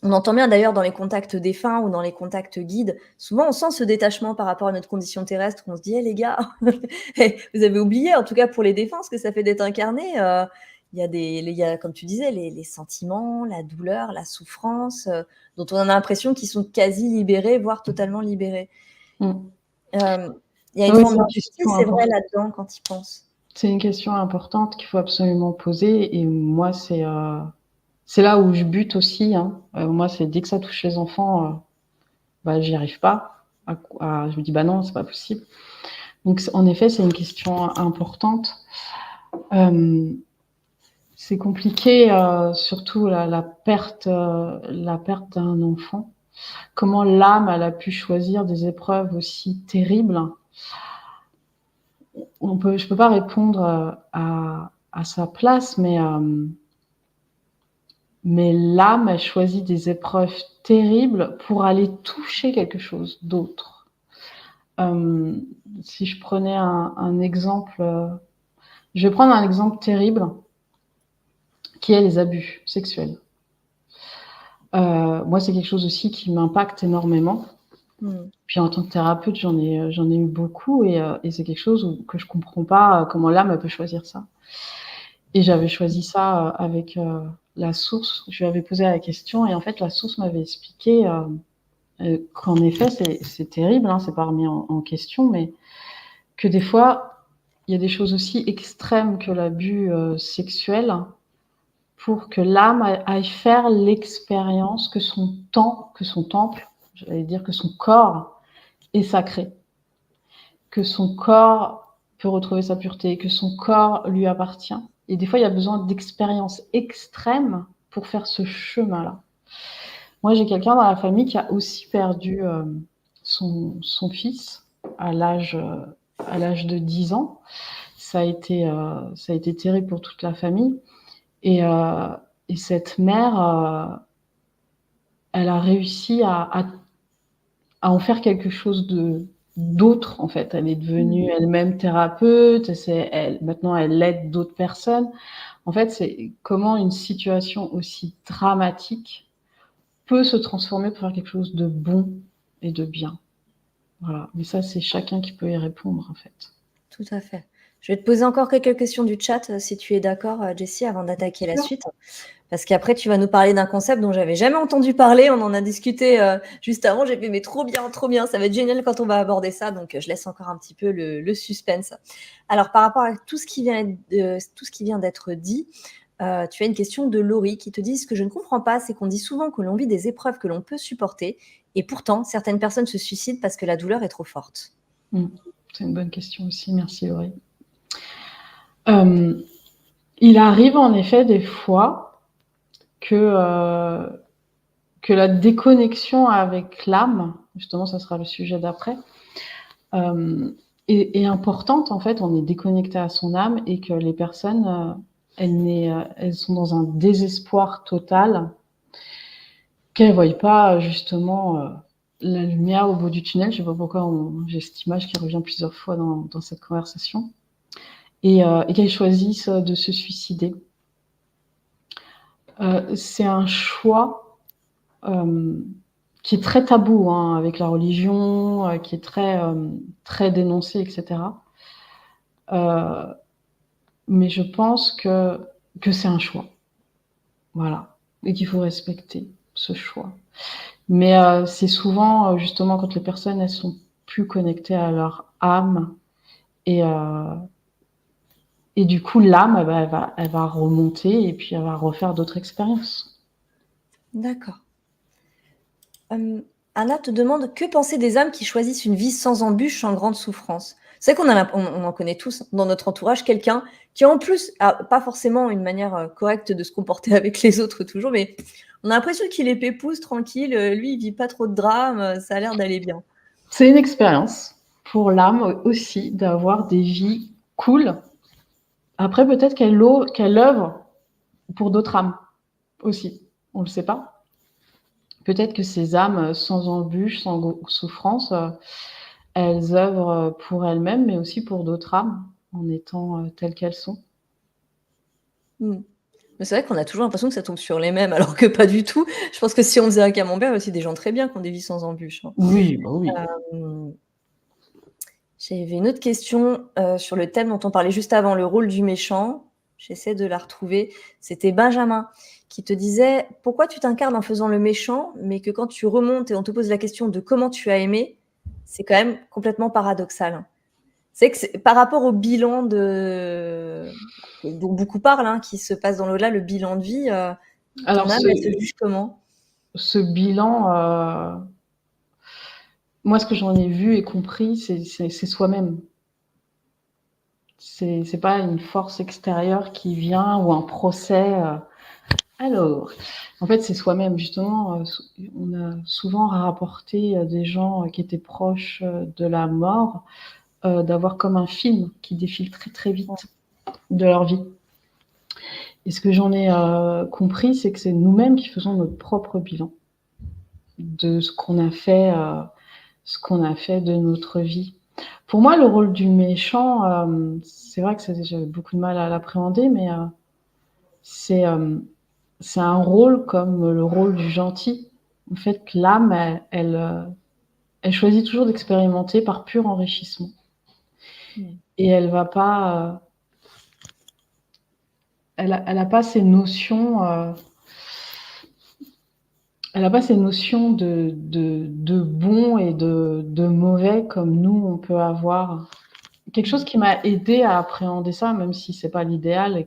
on entend bien d'ailleurs dans les contacts défunts ou dans les contacts guides, souvent on sent ce détachement par rapport à notre condition terrestre. On se dit: «Eh les gars, vous avez oublié, en tout cas pour les défunts, ce que ça fait d'être incarné». Il y a, comme tu disais, les sentiments, la douleur, la souffrance, dont on a l'impression qu'ils sont quasi libérés, voire totalement libérés. Mmh. Il y a une Oui, forme c'est une d'injustice, question c'est vrai, importante. là-dedans quand tu y penses. C'est une question importante qu'il faut absolument poser et moi, c'est là où je bute aussi, hein. Moi, c'est dès que ça touche les enfants, j'y arrive pas. Je me dis: «Bah non, c'est pas possible». Donc en effet, c'est une question importante. Hem, c'est compliqué, surtout la perte d'un enfant. Comment l'âme, elle a pu choisir des épreuves aussi terribles. Je peux pas répondre, à sa place, mais l'âme, elle choisit des épreuves terribles pour aller toucher quelque chose d'autre. Hem, si je prenais un exemple, je vais prendre un exemple terrible qui est les abus sexuels. Moi, c'est quelque chose aussi qui m'impacte énormément. Mmh. Puis en tant que thérapeute, j'en ai eu beaucoup et c'est quelque chose que je comprends pas, comment l'âme, elle peut choisir ça. Et j'avais choisi ça, avec, la source. Je lui avais posé la question et en fait, la source m'avait expliqué, qu'en effet, c'est terrible, hein, c'est pas remis en question, mais que des fois, il y a des choses aussi extrêmes que l'abus, sexuel pour que l'âme aille faire l'expérience que son temple j'allais dire que son corps est sacré, que son corps peut retrouver sa pureté, que son corps lui appartient. Et des fois, il y a besoin d'expériences extrêmes pour faire ce chemin-là. Moi, j'ai quelqu'un dans la famille qui a aussi perdu son fils à l'âge de 10 ans. Ça a été terrible pour toute la famille. Et cette mère, elle a réussi à en faire quelque chose d'autre, en fait. Elle est devenue elle-même thérapeute. Maintenant, elle aide d'autres personnes. En fait, c'est comment une situation aussi dramatique peut se transformer pour faire quelque chose de bon et de bien. Voilà. Mais ça, c'est chacun qui peut y répondre, en fait. Tout à fait. Je vais te poser encore quelques questions du chat, si tu es d'accord, Jessie, avant d'attaquer la suite. Parce qu'après, tu vas nous parler d'un concept dont j'avais jamais entendu parler. On en a discuté juste avant. J'ai fait, mais trop bien, trop bien. Ça va être génial quand on va aborder ça. Donc, je laisse encore un petit peu le suspense. Alors, par rapport à tout ce qui vient d'être dit, tu as une question de Laurie qui te dit: ce que je ne comprends pas, c'est qu'on dit souvent que l'on vit des épreuves que l'on peut supporter. Et pourtant, certaines personnes se suicident parce que la douleur est trop forte. C'est une bonne question aussi. Merci, Laurie. Il arrive en effet des fois que la déconnexion avec l'âme, justement, ça sera le sujet d'après, est importante. En fait, on est déconnecté à son âme et que les personnes, elles sont dans un désespoir total, qu'elles ne voient pas justement la lumière au bout du tunnel. Je ne sais pas pourquoi j'ai cette image qui revient plusieurs fois dans cette conversation. Et qu'elles choisissent de se suicider. C'est un choix qui est très tabou avec la religion, qui est très dénoncé, etc. Mais je pense que c'est un choix. Voilà. Et qu'il faut respecter ce choix. Mais c'est souvent, justement, quand les personnes, elles sont plus connectées à leur âme et du coup, l'âme, elle va remonter et puis elle va refaire d'autres expériences. D'accord. Anna te demande: que penser des âmes qui choisissent une vie sans embûches, sans grande souffrance? C'est vrai qu'on en connaît tous dans notre entourage quelqu'un qui, en plus, a pas forcément une manière correcte de se comporter avec les autres toujours, mais on a l'impression qu'il est pépouze, tranquille, lui, il vit pas trop de drame, ça a l'air d'aller bien. C'est une expérience pour l'âme aussi d'avoir des vies cool. Après, peut-être qu'elle œuvre pour d'autres âmes aussi. On ne le sait pas. Peut-être que ces âmes sans embûches, sans souffrance, elles œuvrent pour elles-mêmes, mais aussi pour d'autres âmes, en étant telles qu'elles sont. Mais c'est vrai qu'on a toujours l'impression que ça tombe sur les mêmes, alors que pas du tout. Je pense que si on faisait un camembert, il y a aussi des gens très bien qui ont des vies sans embûches. Oui, bah oui. J'avais une autre question sur le thème dont on parlait juste avant, le rôle du méchant. J'essaie de la retrouver. C'était Benjamin qui te disait: pourquoi tu t'incarnes en faisant le méchant, mais que quand tu remontes et on te pose la question de comment tu as aimé, c'est quand même complètement paradoxal. C'est que par rapport au bilan dont beaucoup parlent, qui se passe dans l'au-delà, le bilan de vie, ton âme, elle se juge comment? Ce bilan, moi, ce que j'en ai vu et compris, c'est soi-même. C'est pas une force extérieure qui vient ou un procès. Alors, en fait, c'est soi-même. Justement, on a souvent rapporté des gens qui étaient proches de la mort, d'avoir comme un film qui défile très très vite de leur vie. Et ce que j'en ai compris, c'est que c'est nous-mêmes qui faisons notre propre bilan de ce qu'on a fait de notre vie. Pour moi, le rôle du méchant, c'est vrai que j'avais beaucoup de mal à l'appréhender, mais c'est un rôle comme le rôle du gentil. En fait, l'âme, elle choisit toujours d'expérimenter par pur enrichissement. Et elle va pas... elle a pas ces notions... elle n'a pas ces notions de bon et de mauvais comme nous, on peut avoir. Quelque chose qui m'a aidé à appréhender ça, même si c'est pas l'idéal,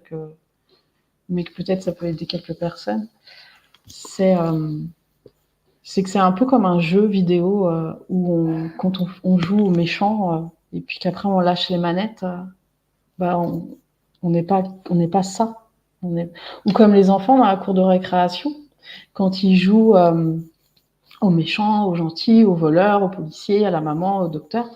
mais que peut-être ça peut aider quelques personnes, c'est C'est que c'est un peu comme un jeu vidéo où quand on joue au méchant et puis qu'après on lâche les manettes, bah on n'est pas ça. Ou comme les enfants dans la cour de récréation, quand ils jouent aux méchants, aux gentils, aux voleurs, aux policiers, à la maman, au docteur,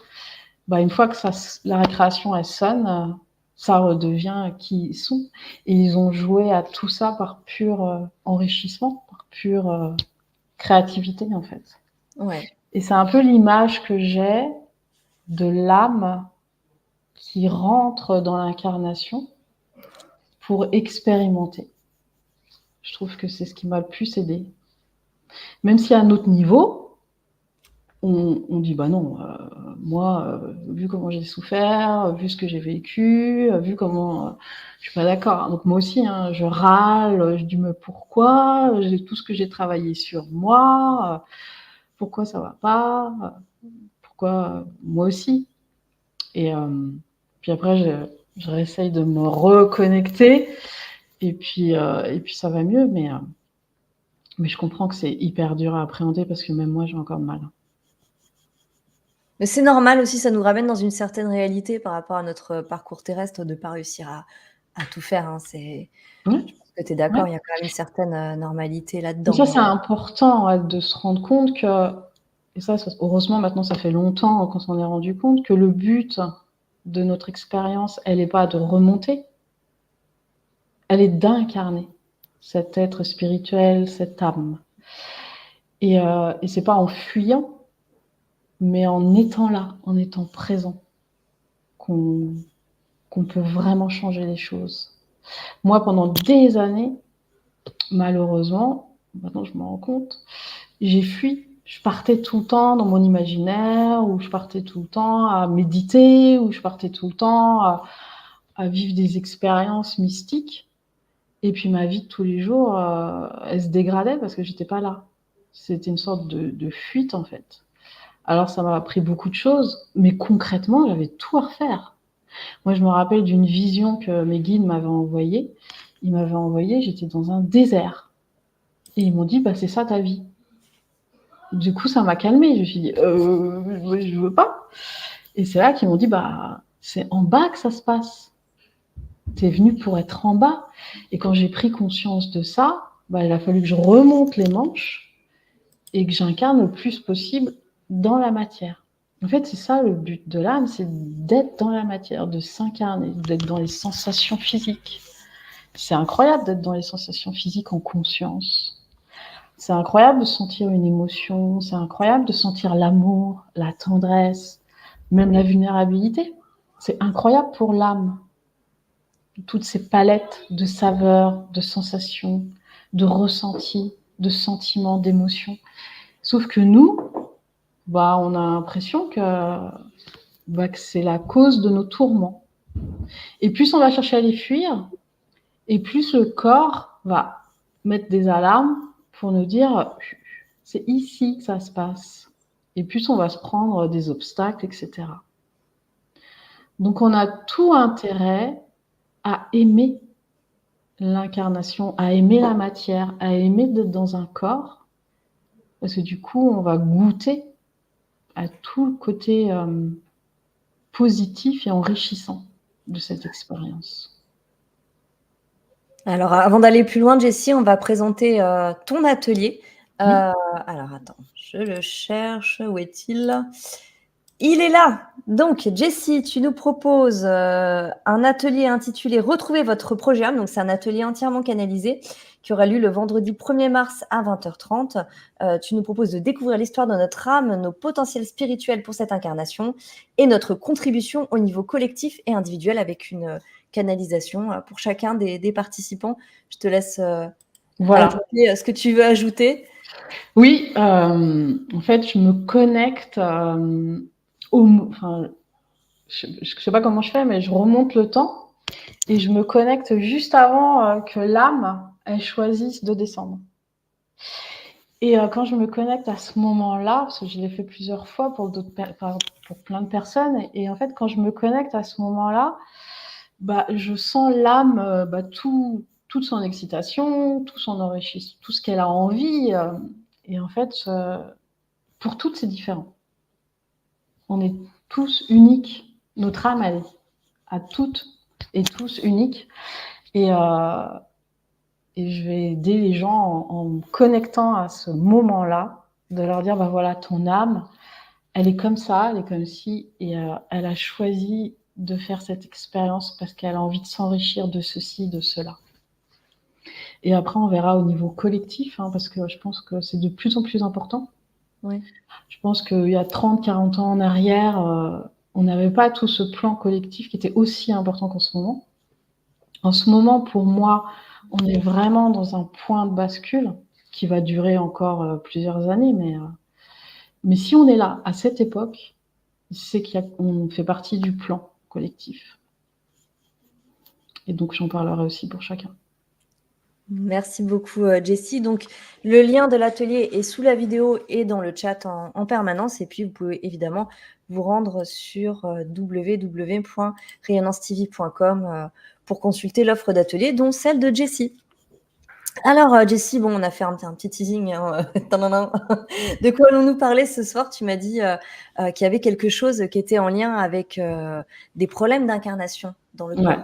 bah une fois que la récréation elle sonne, ça redevient qui ils sont. Et ils ont joué à tout ça par pur enrichissement, par pure créativité en fait. Ouais. Et c'est un peu l'image que j'ai de l'âme qui rentre dans l'incarnation pour expérimenter. Je trouve que c'est ce qui m'a le plus aidé. Même si à un autre niveau, on dit bah non, moi, vu comment j'ai souffert, vu ce que j'ai vécu, vu comment je suis pas d'accord. Donc moi aussi, hein, je râle, je dis mais pourquoi, j'ai tout ce que j'ai travaillé sur moi, pourquoi ça va pas, pourquoi moi aussi. Et puis après, je réessaye de me reconnecter et puis ça va mieux. Mais je comprends que c'est hyper dur à appréhender parce que même moi, j'ai encore mal. Mais c'est normal aussi, ça nous ramène dans une certaine réalité par rapport à notre parcours terrestre de pas réussir à tout faire, hein. Ouais, Je pense que tu es ouais. d'accord, il y a quand même une certaine, normalité Et ça, là-dedans, c'est hein. important ouais, de se rendre compte que, et ça, heureusement, maintenant, ça fait longtemps qu'on s'en est rendu compte, que le but de notre expérience, elle n'est pas de remonter, elle est d'incarner cet être spirituel, cette âme. Et c'est pas en fuyant, mais en étant là, en étant présent, qu'on peut vraiment changer les choses. Moi, pendant des années, malheureusement, maintenant je me rends compte, j'ai fui. Je partais tout le temps dans mon imaginaire, ou je partais tout le temps à méditer, ou je partais tout le temps à vivre des expériences mystiques. Et puis ma vie de tous les jours, elle se dégradait parce que j'étais pas là. C'était une sorte de fuite en fait. Alors ça m'a appris beaucoup de choses, mais concrètement, j'avais tout à refaire. Moi, je me rappelle d'une vision que mes guides m'avaient envoyée. Ils m'avaient envoyé, j'étais dans un désert. Et ils m'ont dit, bah, c'est ça ta vie. Du coup, ça m'a calmée. Je me suis dit, je veux pas. Et c'est là qu'ils m'ont dit, bah, c'est en bas que ça se passe. T'es venu pour être en bas. Et quand j'ai pris conscience de ça, bah, il a fallu que je remonte les manches et que j'incarne le plus possible dans la matière. En fait, c'est ça le but de l'âme, c'est d'être dans la matière, de s'incarner, d'être dans les sensations physiques. C'est incroyable d'être dans les sensations physiques en conscience. C'est incroyable de sentir une émotion, c'est incroyable de sentir l'amour, la tendresse, même la vulnérabilité. C'est incroyable pour l'âme. Toutes ces palettes de saveurs, de sensations, de ressentis, de sentiments, d'émotions. Sauf que nous, bah, on a l'impression que c'est la cause de nos tourments. Et plus on va chercher à les fuir, et plus le corps va mettre des alarmes pour nous dire c'est ici que ça se passe. Et plus on va se prendre des obstacles, etc. Donc on a tout intérêt à aimer l'incarnation, à aimer la matière, à aimer d'être dans un corps, parce que du coup on va goûter à tout le côté positif et enrichissant de cette expérience. Alors, avant d'aller plus loin, Jessie, on va présenter, ton atelier. Oui. Alors attends, je le cherche, où est-il? Il est là! Donc Jessie, tu nous proposes, un atelier intitulé «Retrouvez votre projet âme», donc c'est un atelier entièrement canalisé qui aura lieu le vendredi 1er mars à 20h30. Tu nous proposes de découvrir l'histoire de notre âme, nos potentiels spirituels pour cette incarnation et notre contribution au niveau collectif et individuel avec une, canalisation, pour chacun des participants. Je te laisse, Voilà. ajouter, ce que tu veux ajouter. Oui, en fait, je me connecte enfin, je ne sais pas comment je fais, mais je remonte le temps et je me connecte juste avant que l'âme elle choisisse de descendre. Et quand je me connecte à ce moment-là, parce que je l'ai fait plusieurs fois pour plein de personnes, et en fait, quand je me connecte à ce moment-là, bah, je sens l'âme, toute son excitation, tout son enrichissement, tout ce qu'elle a envie. Et en fait, pour toutes, c'est différent. On est tous uniques. Notre âme, elle est à toutes et tous unique. Et je vais aider les gens en me connectant à ce moment-là, de leur dire, bah voilà, ton âme, elle est comme ça, elle est comme ci, et elle a choisi de faire cette expérience parce qu'elle a envie de s'enrichir de ceci, de cela. Et après, on verra au niveau collectif, hein, parce que je pense que c'est de plus en plus important. Oui. Je pense qu'il y a 30, 40 ans en arrière, on n'avait pas tout ce plan collectif qui était aussi important qu'en ce moment. En ce moment, pour moi, on est vraiment dans un point de bascule qui va durer encore plusieurs années, mais si on est là à cette époque, c'est qu'on fait partie du plan collectif. Et donc, j'en parlerai aussi pour chacun. Merci beaucoup, Jessie. Donc, le lien de l'atelier est sous la vidéo et dans le chat en permanence. Et puis, vous pouvez évidemment vous rendre sur www.rayonnancetv.com pour consulter l'offre d'atelier, dont celle de Jessie. Alors, Jessie, bon, on a fait un petit teasing. Hein, de quoi allons-nous parler ce soir? Tu m'as dit qu'il y avait quelque chose qui était en lien avec des problèmes d'incarnation dans le corps. Ouais.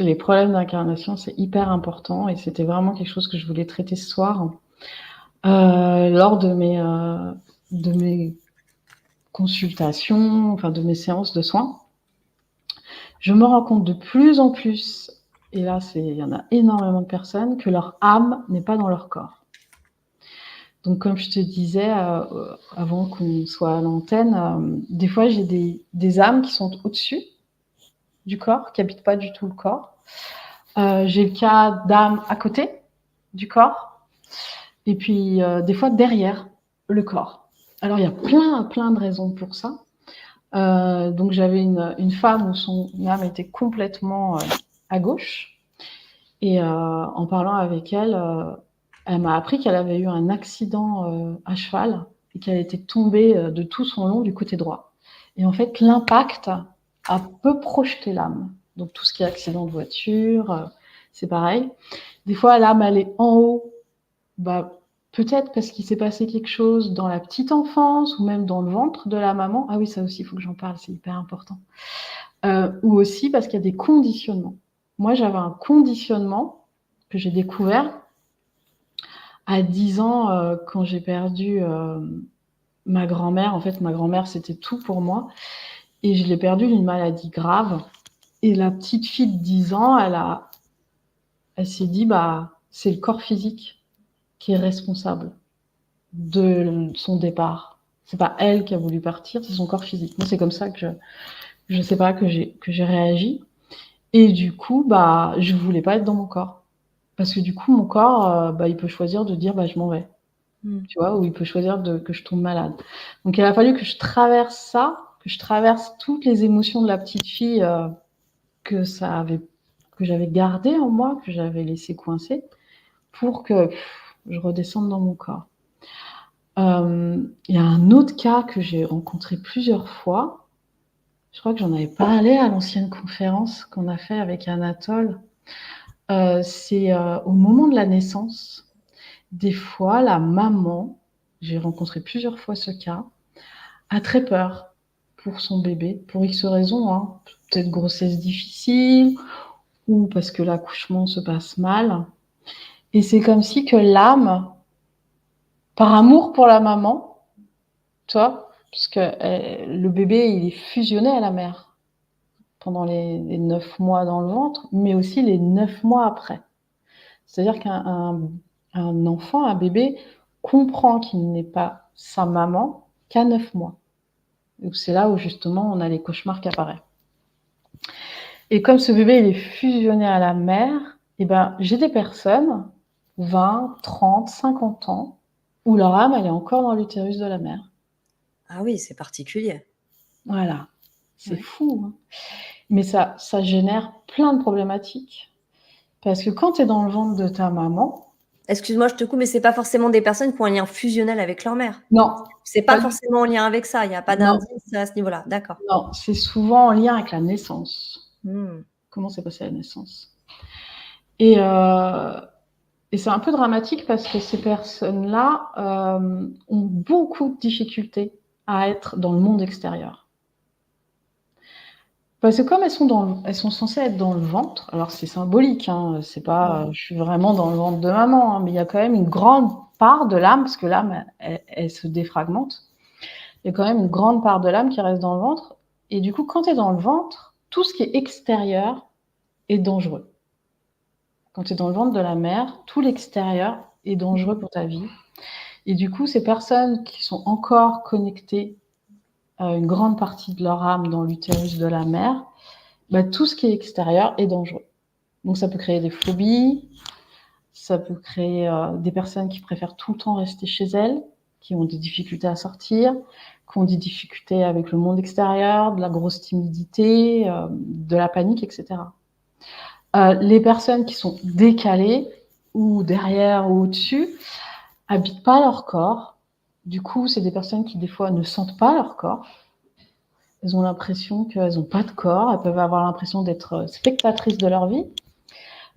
Les problèmes d'incarnation, c'est hyper important et c'était vraiment quelque chose que je voulais traiter ce soir lors de mes consultations, enfin de mes séances de soins. Je me rends compte de plus en plus, et là, il y en a énormément de personnes, que leur âme n'est pas dans leur corps. Donc, comme je te disais avant qu'on soit à l'antenne, des fois, j'ai des âmes qui sont au-dessus du corps, qui n'habitent pas du tout le corps. J'ai le cas d'âmes à côté du corps, et puis des fois derrière le corps. Alors, il y a plein de raisons pour ça. Donc, j'avais une femme où son âme était complètement à gauche. Et en parlant avec elle, elle m'a appris qu'elle avait eu un accident à cheval et qu'elle était tombée de tout son long du côté droit. Et en fait, l'impact a peu projeté l'âme. Donc, tout ce qui est accident de voiture, c'est pareil. Des fois, l'âme, elle est en haut, peut-être parce qu'il s'est passé quelque chose dans la petite enfance ou même dans le ventre de la maman. Ah oui, ça aussi, il faut que j'en parle, c'est hyper important. Ou aussi parce qu'il y a des conditionnements. Moi, j'avais un conditionnement que j'ai découvert à 10 ans quand j'ai perdu ma grand-mère. En fait, ma grand-mère, c'était tout pour moi. Et je l'ai perdue d'une maladie grave. Et la petite fille de 10 ans, elle s'est dit, c'est le corps physique qui est responsable de son départ. C'est pas elle qui a voulu partir, c'est son corps physique. Moi, c'est comme ça que je sais pas, que j'ai réagi. Et du coup, je voulais pas être dans mon corps. Parce que du coup, mon corps, il peut choisir de dire, je m'en vais. Tu vois, ou il peut choisir que je tombe malade. Donc, il a fallu que je traverse ça, que je traverse toutes les émotions de la petite fille que j'avais gardées en moi, que j'avais laissé coincer, pour que je redescende dans mon corps. Il y a un autre cas que j'ai rencontré plusieurs fois. Je crois que j'en avais parlé à l'ancienne conférence qu'on a fait avec Anatole. C'est au moment de la naissance. Des fois, la maman, j'ai rencontré plusieurs fois ce cas, a très peur pour son bébé, pour X raisons, hein. Peut-être grossesse difficile, ou parce que l'accouchement se passe mal. Et c'est comme si que l'âme, par amour pour la maman, tu vois, parce que le bébé, il est fusionné à la mère pendant les 9 mois dans le ventre, mais aussi les 9 mois après. C'est-à-dire qu'un enfant, un bébé, comprend qu'il n'est pas sa maman qu'à 9 mois. Donc c'est là où justement on a les cauchemars qui apparaissent. Et comme ce bébé il est fusionné à la mère, j'ai des personnes, 20, 30, 50 ans, où leur âme elle est encore dans l'utérus de la mère. Ah oui, c'est particulier. Voilà, c'est fou. Hein. Mais ça génère plein de problématiques. Parce que quand tu es dans le ventre de ta maman... Excuse-moi, je te coupe, mais c'est pas forcément des personnes qui ont un lien fusionnel avec leur mère. Non. C'est pas forcément en lien avec ça. Il n'y a pas d'indice à ce niveau-là. D'accord. Non, c'est souvent en lien avec la naissance. Comment s'est passée la naissance. Et Et c'est un peu dramatique parce que ces personnes-là ont beaucoup de difficultés à être dans le monde extérieur. Parce que comme elles sont censées être dans le ventre, alors c'est symbolique, hein, c'est pas, je suis vraiment dans le ventre de maman, hein, mais il y a quand même une grande part de l'âme, parce que l'âme, elle se défragmente. Il y a quand même une grande part de l'âme qui reste dans le ventre. Et du coup, quand tu es dans le ventre, tout ce qui est extérieur est dangereux. Quand tu es dans le ventre de la mère, tout l'extérieur est dangereux pour ta vie. Et du coup, ces personnes qui sont encore connectées à une grande partie de leur âme dans l'utérus de la mère, bah, tout ce qui est extérieur est dangereux. Donc ça peut créer des phobies, ça peut créer des personnes qui préfèrent tout le temps rester chez elles, qui ont des difficultés à sortir, qui ont des difficultés avec le monde extérieur, de la grosse timidité, de la panique, etc. Les personnes qui sont décalées, ou derrière ou au-dessus, habitent pas leur corps. Du coup, c'est des personnes qui, des fois, ne sentent pas leur corps. Elles ont l'impression qu'elles n'ont pas de corps. Elles peuvent avoir l'impression d'être spectatrices de leur vie.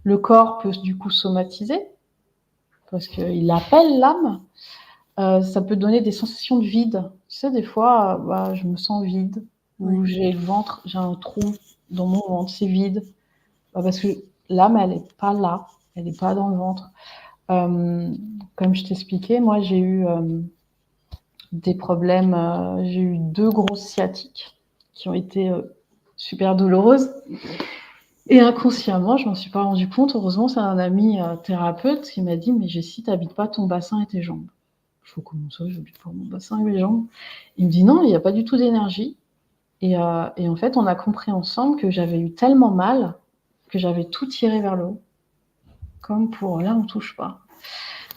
Le corps peut, du coup, somatiser, parce qu'il appelle l'âme. Ça peut donner des sensations de vide. Tu sais, des fois, je me sens vide, ou j'ai le ventre, j'ai un trou dans mon ventre, c'est vide. Parce que l'âme, elle n'est pas là, elle n'est pas dans le ventre. Comme je t'expliquais, moi, j'ai eu des problèmes. J'ai eu 2 grosses sciatiques qui ont été super douloureuses. Et inconsciemment, je m'en suis pas rendu compte. Heureusement, c'est un ami thérapeute qui m'a dit « Mais Jessie, t'habites pas ton bassin et tes jambes. » Je fais « Comment ça, j'habite pas mon bassin et mes jambes ?» Il me dit « Non, il n'y a pas du tout d'énergie. » Et en fait, on a compris ensemble que j'avais eu tellement mal que j'avais tout tiré vers le haut. Comme pour là, on touche pas.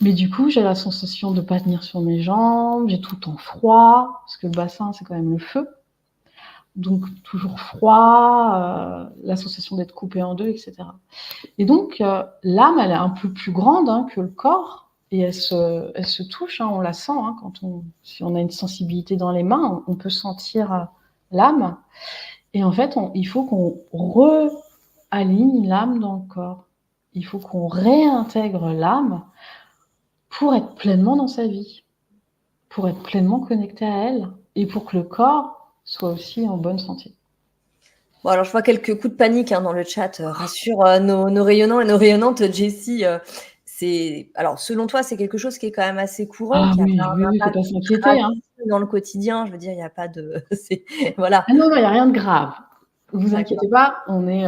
Mais du coup, j'ai la sensation de pas tenir sur mes jambes, j'ai tout le temps froid, parce que le bassin, c'est quand même le feu. Donc, toujours froid, la sensation d'être coupé en deux, etc. Et donc, l'âme, elle est un peu plus grande que le corps, et elle se touche, on la sent, si on a une sensibilité dans les mains, on peut sentir l'âme. Et en fait, il faut qu'on réaligne l'âme dans le corps. Il faut qu'on réintègre l'âme pour être pleinement dans sa vie, pour être pleinement connecté à elle, et pour que le corps soit aussi en bonne santé. Bon, alors je vois quelques coups de panique dans le chat. Rassure nos rayonnants et nos rayonnantes, Jessie. Alors, selon toi, c'est quelque chose qui est quand même assez courant, qui a Oui, pas un oui, faut impact pas s'inquiéter. dans le quotidien. Je veux dire, il n'y a pas de... voilà. Ah non, il n'y a rien de grave. Vous inquiétez D'accord. pas, on est,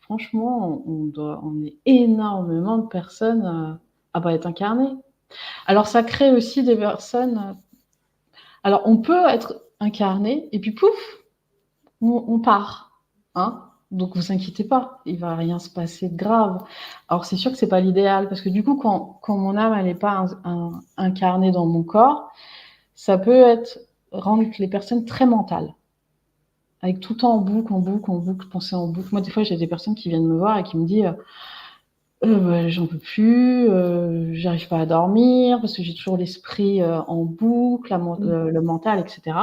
franchement, on est énormément de personnes à pas être incarnées. Alors, ça crée aussi des personnes. Alors, on peut être incarné et puis pouf, on part. Donc, vous inquiétez pas, il va rien se passer de grave. Alors, c'est sûr que c'est pas l'idéal parce que du coup, quand mon âme elle n'est pas incarnée dans mon corps, ça peut rendre les personnes très mentales. Avec tout le temps en boucle, penser en boucle. Moi, des fois, j'ai des personnes qui viennent me voir et qui me disent j'en peux plus, j'arrive pas à dormir parce que j'ai toujours l'esprit en boucle, le mental, etc.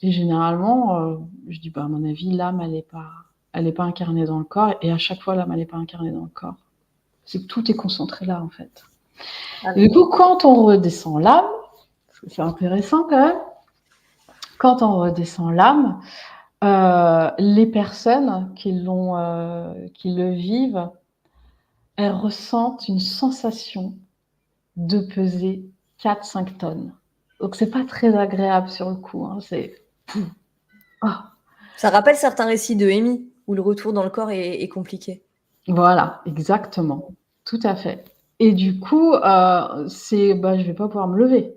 Et généralement, je dis à mon avis, l'âme, elle est pas incarnée dans le corps. Et à chaque fois, l'âme, elle n'est pas incarnée dans le corps. C'est que tout est concentré là, en fait. Et du coup, quand on redescend l'âme, parce que c'est intéressant quand même, quand on redescend l'âme, les personnes qui le vivent, elles ressentent une sensation de peser 4-5 tonnes. Donc, c'est pas très agréable sur le coup. C'est... Ça rappelle certains récits de Amy, où le retour dans le corps est compliqué. Voilà, exactement. Tout à fait. Et du coup, je vais pas pouvoir me lever.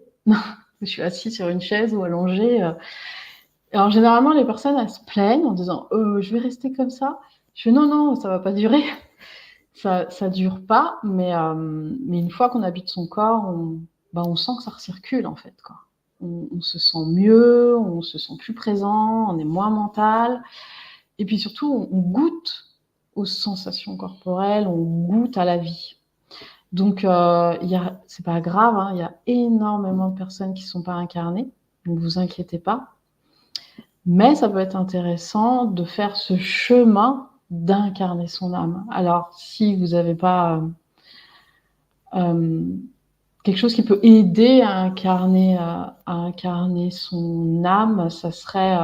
Je suis assise sur une chaise ou allongée. Alors, généralement, les personnes, elles se plaignent en disant je vais rester comme ça. Je fais non, ça va pas durer. Ça dure pas, mais une fois qu'on habite son corps, on sent que ça recircule, en fait, quoi. On se sent mieux, on se sent plus présent, on est moins mental. Et puis surtout, on goûte aux sensations corporelles, on goûte à la vie. Donc, c'est pas grave, il y a énormément de personnes qui sont pas incarnées, donc vous inquiétez pas. Mais ça peut être intéressant de faire ce chemin d'incarner son âme. Alors, si vous n'avez pas quelque chose qui peut aider à incarner son âme, ça serait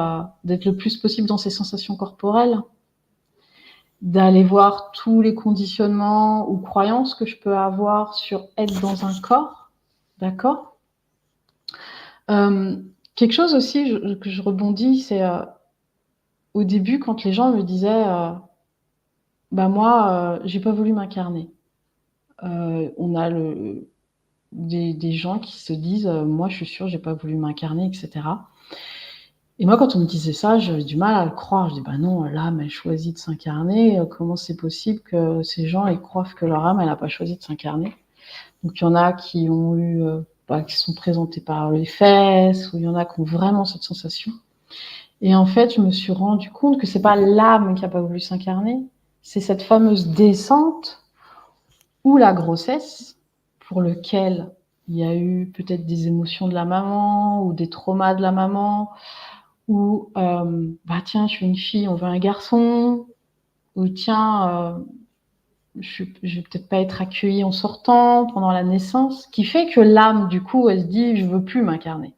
d'être le plus possible dans ses sensations corporelles, d'aller voir tous les conditionnements ou croyances que je peux avoir sur être dans un corps, d'accord ? Quelque chose aussi que je rebondis, c'est au début quand les gens me disaient moi j'ai pas voulu m'incarner. On a des gens qui se disent moi je suis sûre j'ai pas voulu m'incarner, etc. Et moi quand on me disait ça, j'avais du mal à le croire. Je dis non, l'âme elle choisit de s'incarner, comment c'est possible que ces gens ils croient que leur âme elle a pas choisi de s'incarner? Donc il y en a qui ont eu qui sont présentés par les fesses, ou il y en a qui ont vraiment cette sensation. Et en fait je me suis rendu compte que c'est pas l'âme qui a pas voulu s'incarner, c'est cette fameuse descente ou la grossesse pour lequel il y a eu peut-être des émotions de la maman ou des traumas de la maman, ou tiens je suis une fille, on veut un garçon, ou tiens je vais peut-être pas être accueillie en sortant pendant la naissance, qui fait que l'âme du coup elle se dit je veux plus m'incarner.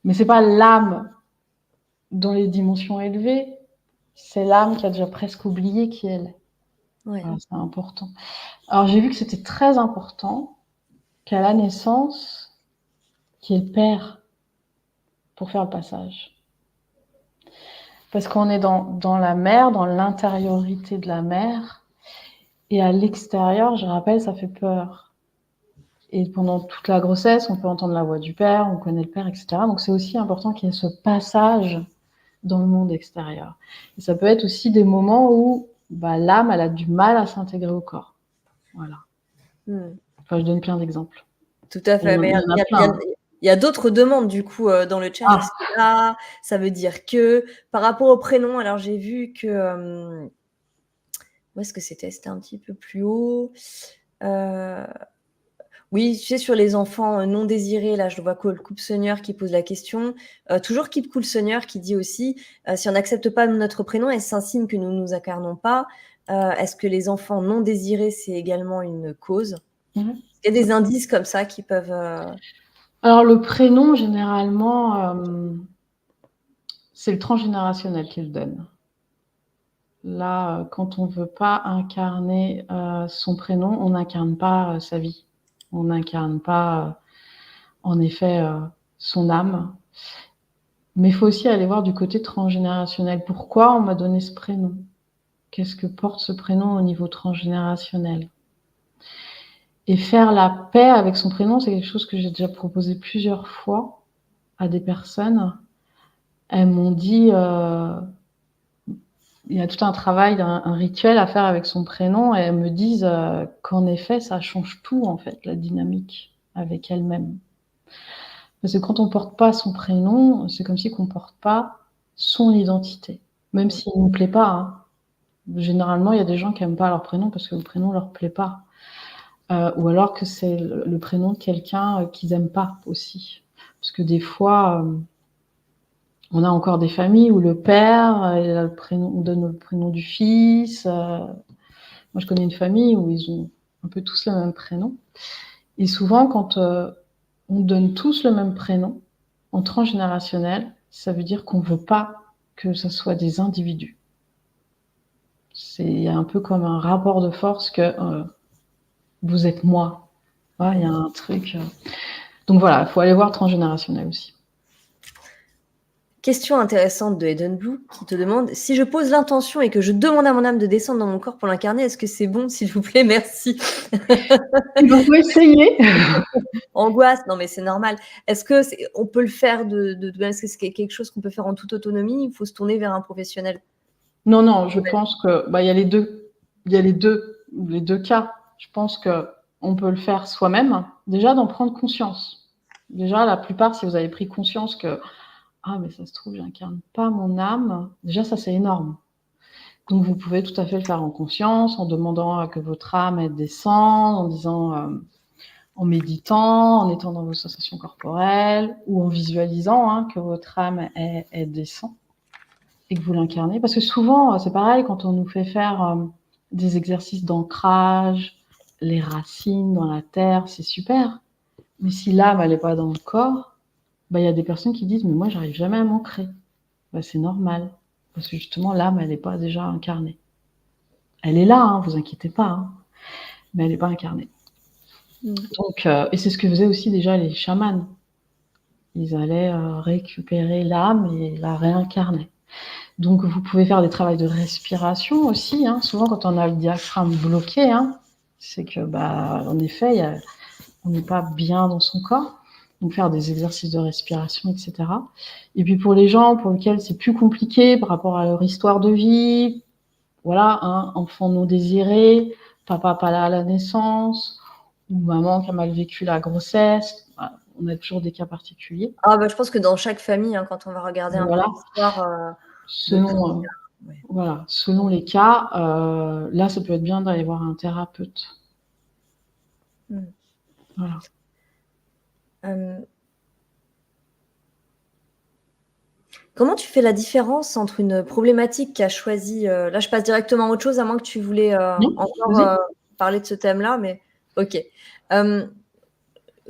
Mais c'est pas l'âme dans les dimensions élevées, c'est l'âme qui a déjà presque oublié qui elle est. Ouais. Voilà, c'est important. Alors j'ai vu que c'était très important qu'à la naissance, qu'il y ait le père pour faire le passage. Parce qu'on est dans la mère, dans l'intériorité de la mère, et à l'extérieur, je rappelle, ça fait peur. Et pendant toute la grossesse, on peut entendre la voix du père, on connaît le père, etc. Donc c'est aussi important qu'il y ait ce passage dans le monde extérieur. Et ça peut être aussi des moments où l'âme, elle a du mal à s'intégrer au corps. Voilà. Enfin, je donne plein d'exemples. Tout à fait. Mais il y a d'autres demandes du coup dans le chat. Est-ce que là, ça veut dire que par rapport au prénom, alors j'ai vu que où est-ce que c'était un petit peu plus haut. Oui, tu sais, sur les enfants non désirés, là, je vois Cole Coupe-Seigneur qui pose la question. Toujours Kip Cool-Seigneur qui dit aussi si on n'accepte pas notre prénom, est-ce un signe que nous ne nous incarnons pas? Est-ce que les enfants non désirés, c'est également une cause? Il y a des indices comme ça qui peuvent... Alors, le prénom, généralement, c'est le transgénérationnel qui le donne. Là, quand on ne veut pas incarner son prénom, on n'incarne pas sa vie. On n'incarne pas, en effet, son âme. Mais il faut aussi aller voir du côté transgénérationnel. Pourquoi on m'a donné ce prénom? Qu'est-ce que porte ce prénom au niveau transgénérationnel? Et faire la paix avec son prénom, c'est quelque chose que j'ai déjà proposé plusieurs fois à des personnes. Elles m'ont dit il y a tout un travail, un rituel à faire avec son prénom, et elles me disent qu'en effet, ça change tout, en fait, la dynamique avec elle-même. Parce que quand on porte pas son prénom, c'est comme si qu'on porte pas son identité, même s'il nous plaît pas, hein. Généralement, il y a des gens qui aiment pas leur prénom parce que le prénom leur plaît pas. Ou alors que c'est le prénom de quelqu'un qu'ils aiment pas aussi. Parce que des fois, on a encore des familles où le père, il a le prénom, on donne le prénom du fils. Moi, je connais une famille où ils ont un peu tous le même prénom. Et souvent, quand on donne tous le même prénom, en transgénérationnel, ça veut dire qu'on veut pas que ce soit des individus. C'est un peu comme un rapport de force que vous êtes moi. Il y a un truc. Donc voilà, il faut aller voir transgénérationnel aussi. Question intéressante de Eden Blue qui te demande si je pose l'intention et que je demande à mon âme de descendre dans mon corps pour l'incarner, est-ce que c'est bon, s'il vous plaît? Merci. Il faut essayer. Angoisse, non mais c'est normal. Est-ce que on peut le faire est-ce que c'est quelque chose qu'on peut faire en toute autonomie? Il faut se tourner vers un professionnel? Non, je pense que il y a les deux. Il y a les deux cas. Je pense que on peut le faire soi-même. Déjà d'en prendre conscience. Déjà, la plupart, si vous avez pris conscience que mais ça se trouve, j'incarne pas mon âme. Déjà, ça c'est énorme. Donc vous pouvez tout à fait le faire en conscience, en demandant que votre âme elle descende, en disant, en méditant, en étant dans vos sensations corporelles, ou en visualisant que votre âme elle descend et que vous l'incarnez. Parce que souvent, c'est pareil, quand on nous fait faire des exercices d'ancrage, les racines dans la terre, c'est super. Mais si l'âme, elle n'est pas dans le corps, il y a des personnes qui disent « mais moi, j'arrive jamais à m'ancrer ». C'est normal, parce que justement, l'âme, elle n'est pas déjà incarnée. Elle est là, hein, vous inquiétez pas, hein, mais elle n'est pas incarnée. Donc, et c'est ce que faisaient aussi déjà les chamans. Ils allaient récupérer l'âme et la réincarner. Donc, vous pouvez faire des travaux de respiration aussi. Hein. Souvent, quand on a le diaphragme bloqué, hein, c'est que, en effet, on n'est pas bien dans son corps. Donc, faire des exercices de respiration, etc. Et puis, pour les gens pour lesquels c'est plus compliqué par rapport à leur histoire de vie, voilà, hein, enfant non désiré, papa pas là à la naissance, ou maman qui a mal vécu la grossesse, on a toujours des cas particuliers. Je pense que dans chaque famille, hein, quand on va regarder un peu l'histoire, selon les cas, là, ça peut être bien d'aller voir un thérapeute. Voilà. Comment tu fais la différence entre une problématique qu'a choisi, là je passe directement à autre chose, à moins que tu voulais encore parler de ce thème-là, mais ok.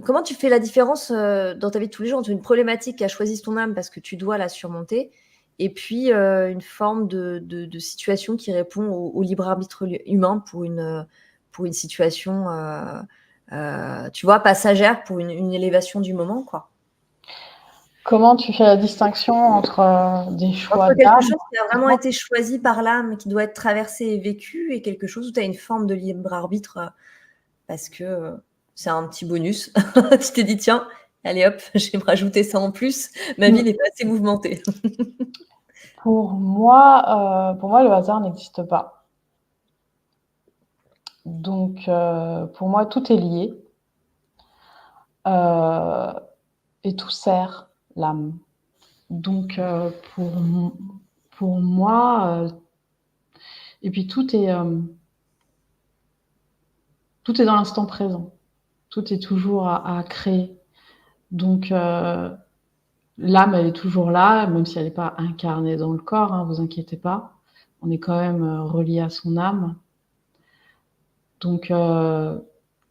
Comment tu fais la différence dans ta vie de tous les jours entre une problématique qu'a choisi ton âme parce que tu dois la surmonter, et puis une forme de situation qui répond au libre arbitre humain pour une situation, tu vois, passagère, pour une élévation du moment, quoi. Comment tu fais la distinction entre des choix entre quelque d'âme chose qui a vraiment été choisi par l'âme, qui doit être traversé et vécu, et quelque chose où tu as une forme de libre arbitre parce que c'est un petit bonus. Tu t'es dit, tiens, allez hop, je vais me rajouter ça en plus. Ma vie n'est pas assez mouvementée. Pour moi, le hasard n'existe pas. Donc, pour moi, tout est lié. Et tout sert l'âme. Donc, pour moi, et puis tout est dans l'instant présent. Tout est toujours à créer. Donc, l'âme, elle est toujours là, même si elle n'est pas incarnée dans le corps, hein, vous inquiétez pas. On est quand même relié à son âme. Donc,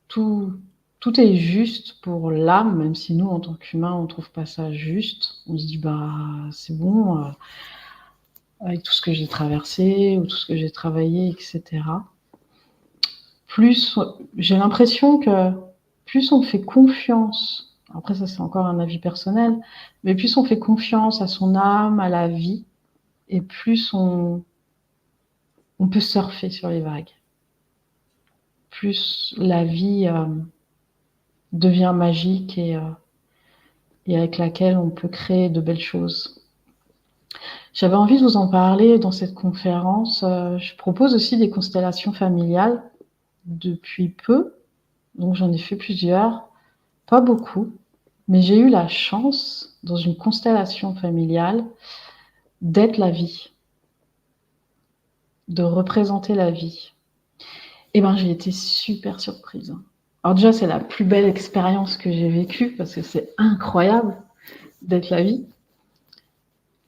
tout est juste pour l'âme, même si nous, en tant qu'humains, on ne trouve pas ça juste. On se dit, c'est bon, avec tout ce que j'ai traversé, ou tout ce que j'ai travaillé, etc. J'ai l'impression que plus on fait confiance, après ça c'est encore un avis personnel, mais plus on fait confiance à son âme, à la vie, et plus on peut surfer sur les vagues. Plus la vie devient magique et avec laquelle on peut créer de belles choses. J'avais envie de vous en parler dans cette conférence. Je propose aussi des constellations familiales depuis peu, donc j'en ai fait plusieurs, pas beaucoup, mais j'ai eu la chance, dans une constellation familiale, d'être la vie, de représenter la vie. Et j'ai été super surprise. Alors déjà, c'est la plus belle expérience que j'ai vécue, parce que c'est incroyable d'être la vie.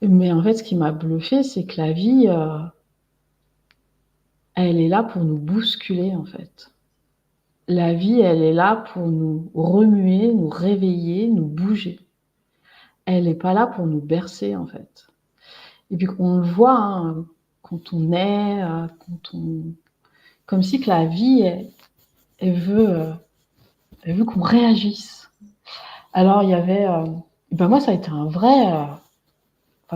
Mais en fait, ce qui m'a bluffée, c'est que la vie, elle est là pour nous bousculer, en fait. La vie, elle est là pour nous remuer, nous réveiller, nous bouger. Elle n'est pas là pour nous bercer, en fait. Et puis, on le voit, hein, quand on est, comme si que la vie, elle veut qu'on réagisse. Alors, il y avait... moi, ça a été un vrai...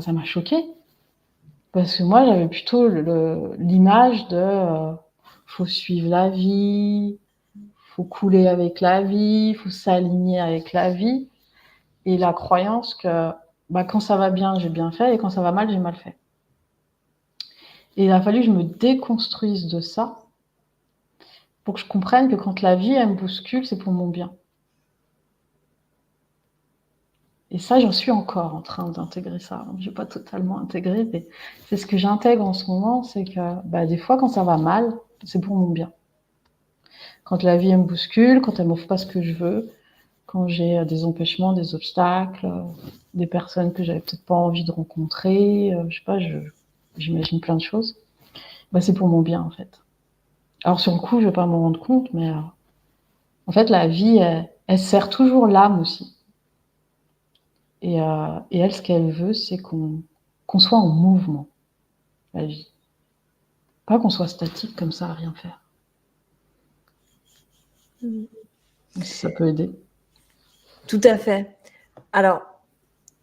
ça m'a choquée. Parce que moi, j'avais plutôt l'image de faut suivre la vie, faut couler avec la vie, faut s'aligner avec la vie, et la croyance que quand ça va bien, j'ai bien fait, et quand ça va mal, j'ai mal fait. Et il a fallu que je me déconstruise de ça pour que je comprenne que quand la vie, elle me bouscule, c'est pour mon bien. Et ça, j'en suis encore en train d'intégrer ça. Je n'ai pas totalement intégré, mais c'est ce que j'intègre en ce moment, c'est que des fois, quand ça va mal, c'est pour mon bien. Quand la vie, elle me bouscule, quand elle ne m'offre pas ce que je veux, quand j'ai des empêchements, des obstacles, des personnes que j'avais peut-être pas envie de rencontrer, je sais pas, j'imagine plein de choses, c'est pour mon bien, en fait. Alors sur le coup, je vais pas m'en rendre compte, mais en fait, la vie, elle sert toujours l'âme aussi. Et elle, ce qu'elle veut, c'est qu'on soit en mouvement, la vie. Pas qu'on soit statique comme ça à rien faire. Donc, si ça peut aider. Tout à fait. Alors,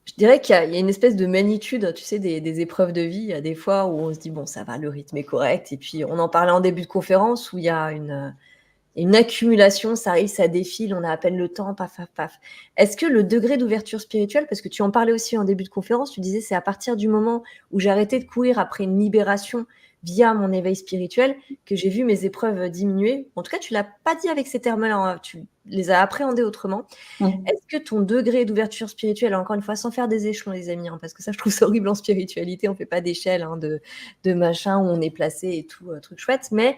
je dirais qu'il y a une espèce de magnitude, tu sais, des épreuves de vie. Il y a des fois où on se dit: «Bon, ça va, le rythme est correct» et puis on en parlait en début de conférence où il y a une accumulation, ça arrive, ça défile, on a à peine le temps, paf, paf, paf. Est-ce que le degré d'ouverture spirituelle, parce que tu en parlais aussi en début de conférence, tu disais: «C'est à partir du moment où j'ai arrêté de courir après une libération via mon éveil spirituel que j'ai vu mes épreuves diminuer». En tout cas, tu l'as pas dit avec ces termes-là, hein, tu les as appréhendés autrement. Mmh. Est-ce que ton degré d'ouverture spirituelle, encore une fois, sans faire des échelons, les amis, hein, parce que ça, je trouve ça horrible en spiritualité, on fait pas d'échelle, hein, de machin où on est placé et tout, truc chouette, mais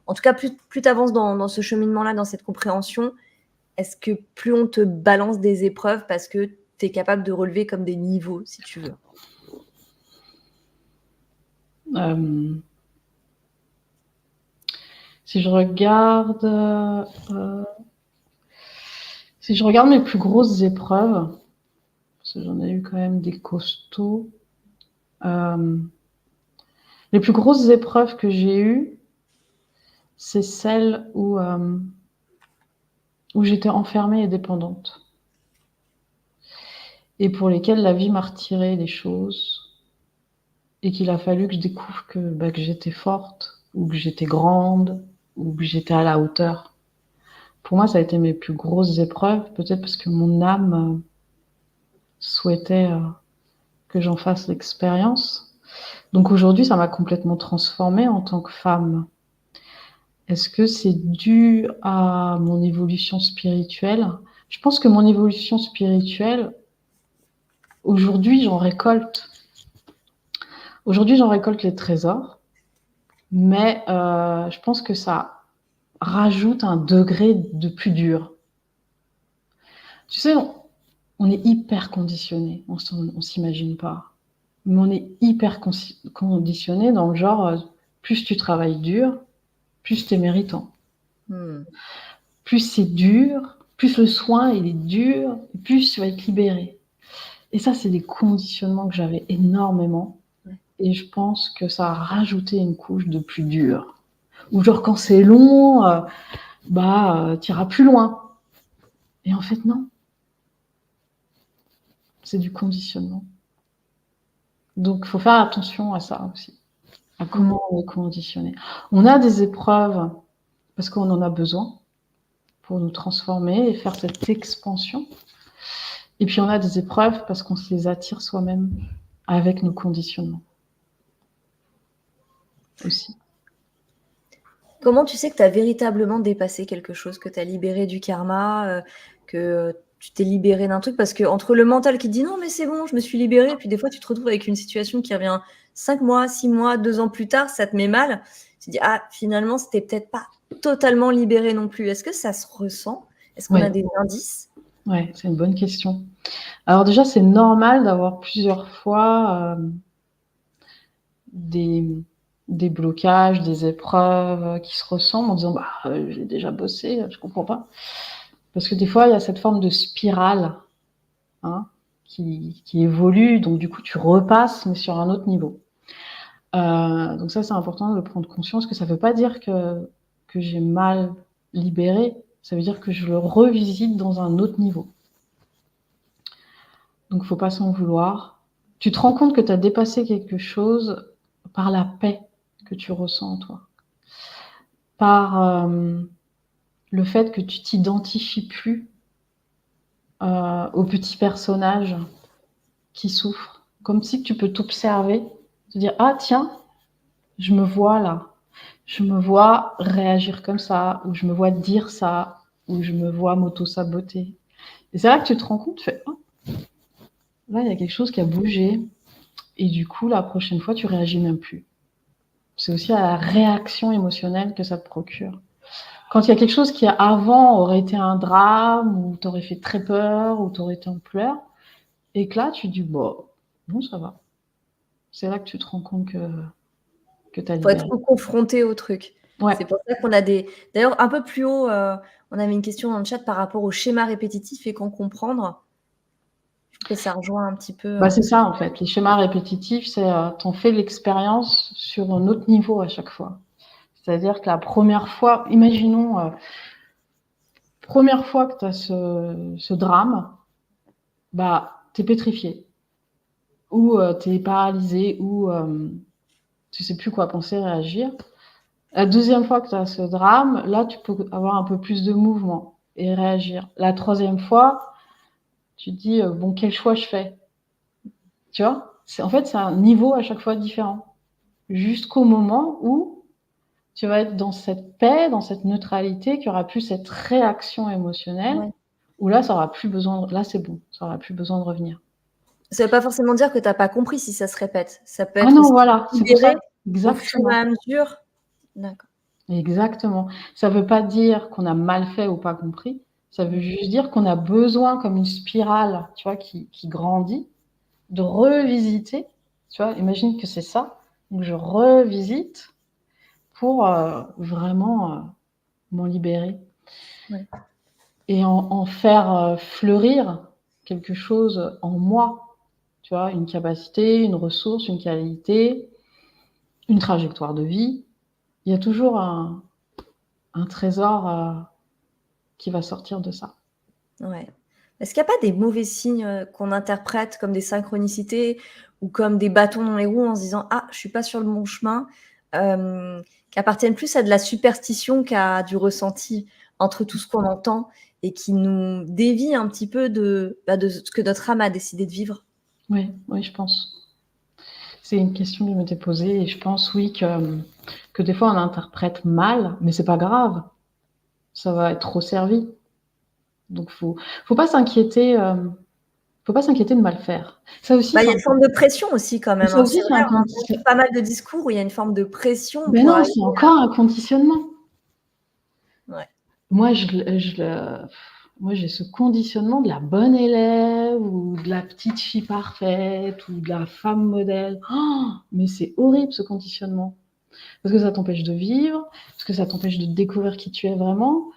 en tout cas, plus tu avances dans ce cheminement-là, dans cette compréhension, est-ce que plus on te balance des épreuves parce que tu es capable de relever comme des niveaux, si tu veux? Si je regarde, si je regarde mes plus grosses épreuves, parce que j'en ai eu quand même des costauds, les plus grosses épreuves que j'ai eues, c'est celles où j'étais enfermée et dépendante. Et pour lesquelles la vie m'a retiré des choses et qu'il a fallu que je découvre que j'étais forte ou que j'étais grande ou que j'étais à la hauteur. Pour moi, ça a été mes plus grosses épreuves, peut-être parce que mon âme souhaitait que j'en fasse l'expérience. Donc aujourd'hui, ça m'a complètement transformée en tant que femme. Est-ce que c'est dû à mon évolution spirituelle? Je pense que mon évolution spirituelle, aujourd'hui, j'en récolte. Aujourd'hui, j'en récolte les trésors, mais je pense que ça rajoute un degré de plus dur. Tu sais, on est hyper conditionné, on s'imagine pas. Mais on est hyper conditionné dans le genre, plus tu travailles dur, plus tu es méritant. Mmh. Plus c'est dur, plus le soin il est dur, plus tu vas être libéré. Et ça, c'est des conditionnements que j'avais énormément. Ouais. Et je pense que ça a rajouté une couche de plus dur. Ou genre quand c'est long, t'iras plus loin. Et en fait, non. C'est du conditionnement. Donc, il faut faire attention à ça aussi, à comment on est conditionné. On a des épreuves parce qu'on en a besoin pour nous transformer et faire cette expansion. Et puis, on a des épreuves parce qu'on se les attire soi-même avec nos conditionnements aussi. Comment tu sais que tu as véritablement dépassé quelque chose, que tu as libéré du karma, que tu t'es libéré d'un truc? Parce qu'entre le mental qui dit: «Non, mais c'est bon, je me suis libéré», et puis des fois, tu te retrouves avec une situation qui revient 5 mois, 6 mois, 2 ans plus tard, ça te met mal. Tu te dis: «Ah, finalement, c'était peut-être pas totalement libéré non plus». Est-ce que ça se ressent? Est-ce qu'on a Ouais, des indices? ouais, c'est une bonne question. Alors déjà, c'est normal d'avoir plusieurs fois des, des blocages, des épreuves qui se ressemblent en disant j'ai déjà bossé, je comprends pas. Parce que des fois, il y a cette forme de spirale hein, qui évolue, donc du coup, tu repasses, mais sur un autre niveau. Donc ça, c'est important de prendre conscience que ça ne veut pas dire que j'ai mal libéré, ça veut dire que je le revisite dans un autre niveau. Donc, il ne faut pas s'en vouloir. Tu te rends compte que tu as dépassé quelque chose par la paix que tu ressens en toi, par le fait que tu t'identifies plus au petit personnage qui souffre, comme si tu peux t'observer, te dire ah tiens, je me vois là, je me vois réagir comme ça, ou je me vois dire ça, ou je me vois m'auto-saboter. Et c'est là que tu te rends compte, tu fais oh, là il y a quelque chose qui a bougé, et du coup la prochaine fois tu réagis même plus. C'est aussi à la réaction émotionnelle que ça te procure. Quand il y a quelque chose qui avant aurait été un drame, ou t'aurais fait très peur, ou t'aurais été en pleurs, et que là tu dis bon ça va. C'est là que tu te rends compte que tu as Faut être libéré. confronté au truc. Ouais. C'est pour ça qu'on a des d'ailleurs un peu plus haut, on avait une question dans le chat par rapport aux schémas répétitifs et qu'en comprendre. Je trouve que ça rejoint un petit peu, C'est ça en fait. Les schémas répétitifs, c'est t'en fais l'expérience sur un autre niveau à chaque fois. C'est-à-dire que la première fois, imaginons, première fois que tu as ce drame, t'es pétrifié, ou t'es paralysé, ou tu sais plus quoi penser, réagir. La deuxième fois que tu as ce drame, là, tu peux avoir un peu plus de mouvement et réagir. La troisième fois, tu te dis, bon, quel choix je fais? Tu vois? En fait, c'est un niveau à chaque fois différent. Jusqu'au moment où tu vas être dans cette paix, dans cette neutralité, qu'il y aura plus cette réaction émotionnelle, ouais. où là, ça aura plus besoin, là, c'est bon, ça aura plus besoin de revenir. Ça veut pas forcément dire que tu as pas compris si ça se répète. Ça peut Ah être non, aussi voilà, c'est pour libéré ça. au fur et Exactement. à mesure. D'accord. Exactement. Ça veut pas dire qu'on a mal fait ou pas compris. Ça veut juste dire qu'on a besoin, comme une spirale, tu vois, qui grandit, de revisiter. Tu vois, imagine que c'est ça. Donc, je revisite pour vraiment m'en libérer. Ouais. Et en faire fleurir quelque chose en moi. Tu vois, une capacité, une ressource, une qualité, une trajectoire de vie. Il y a toujours un trésor qui va sortir de ça. Ouais. Est-ce qu'il y a pas des mauvais signes, qu'on interprète comme des synchronicités ou comme des bâtons dans les roues en se disant: «Ah, je suis pas sur le bon chemin», qui appartiennent plus à de la superstition qu'à du ressenti entre tout ce qu'on entend et qui nous dévient un petit peu de ce que notre âme a décidé de vivre? Oui, oui, je pense. C'est une question que je m'étais posée et je pense, oui, que des fois on interprète mal, mais c'est pas grave. Ça va être trop servi. Donc faut pas s'inquiéter, faut pas s'inquiéter de mal faire. Ça aussi, Bah, il c'est y a une forme de pression aussi quand même, ça hein. aussi, C'est c'est vrai, un on entend pas mal de discours où il y a une forme de pression ben pour non, arriver c'est encore un conditionnement. ouais. Moi, moi, j'ai ce conditionnement de la bonne élève ou de la petite fille parfaite ou de la femme modèle. Oh, mais c'est horrible ce conditionnement. Parce que ça t'empêche de vivre, parce que ça t'empêche de découvrir qui tu es vraiment,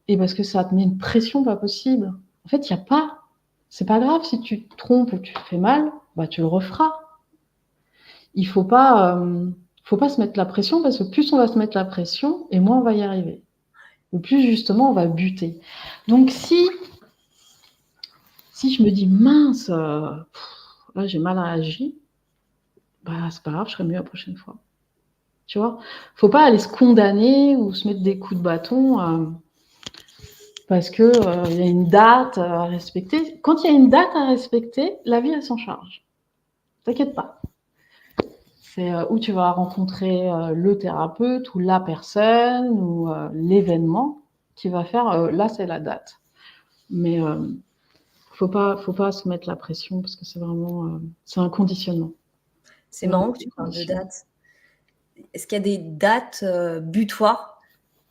et parce que ça te met une pression pas possible. En fait, il y a pas, c'est pas grave si tu te trompes ou tu te fais mal, tu le referas. Il faut pas se mettre la pression parce que plus on va se mettre la pression, et moins on va y arriver. Et plus justement on va buter. Donc si je me dis mince, là j'ai mal réagi, c'est pas grave, je serai mieux la prochaine fois. Tu vois, faut pas aller se condamner ou se mettre des coups de bâton parce que il y a une date à respecter. Quand il y a une date à respecter, la vie elle s'en charge. T'inquiète pas. C'est où tu vas rencontrer le thérapeute ou la personne ou l'événement qui va faire là c'est la date. Mais faut pas se mettre la pression parce que c'est vraiment c'est un conditionnement. C'est C'est vraiment marrant que tu un parles de conditionnement. dates. Est-ce qu'il y a des dates, butoirs?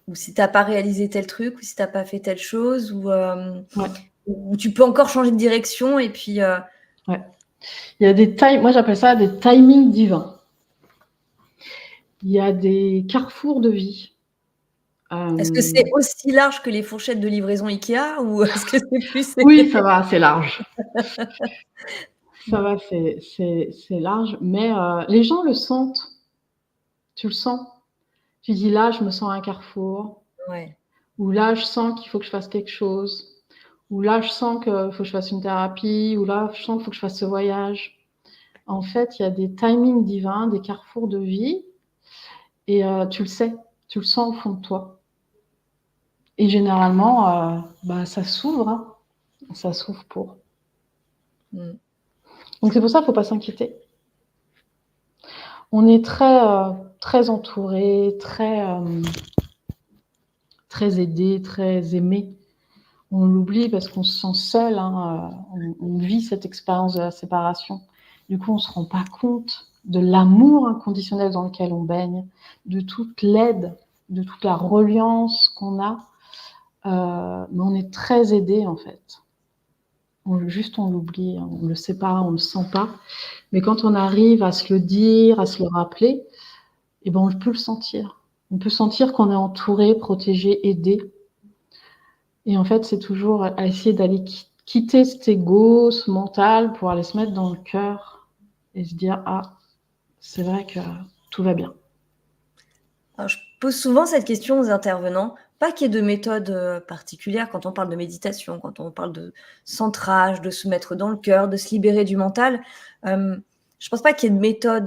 Ou si tu as pas réalisé tel truc, ou si tu as pas fait telle chose, ou Ouais, où tu peux encore changer de direction et puis, ouais. Il y a des moi j'appelle ça des timings divins. Il y a des carrefours de vie. est-ce que c'est aussi large que les fourchettes de livraison IKEA ou est-ce que c'est plus Oui, ça va, c'est large. Ça va, c'est large, mais les gens le sentent. Tu le sens. Tu dis là, je me sens à un carrefour, ouais, ou là, je sens qu'il faut que je fasse quelque chose, ou là, je sens qu'il faut que je fasse une thérapie, ou là, je sens qu'il faut que je fasse ce voyage. En fait, il y a des timings divins, des carrefours de vie, et tu le sais, tu le sens au fond de toi. Et généralement, ça s'ouvre, hein. Ça s'ouvre pour. mmh. Donc c'est pour ça qu'il ne faut pas s'inquiéter. On est très entouré, très aidé, très aimé. On l'oublie parce qu'on se sent seul, hein, on vit cette expérience de la séparation. Du coup, on ne se rend pas compte de l'amour inconditionnel dans lequel on baigne, de toute l'aide, de toute la reliance qu'on a. Mais on est très aidé en fait. On l'oublie, on ne le sait pas, on ne le sent pas. Mais quand on arrive à se le dire, à se le rappeler, on peut le sentir. On peut sentir qu'on est entouré, protégé, aidé. Et en fait, c'est toujours à essayer d'aller quitter cet ego, ce mental, pour aller se mettre dans le cœur et se dire: «Ah, c'est vrai que tout va bien». Alors, je pose souvent cette question aux intervenants, pas qu'il y ait de méthode, particulière quand on parle de méditation, quand on parle de centrage, de se mettre dans le cœur, de se libérer du mental. Je pense pas qu'il y ait de méthode,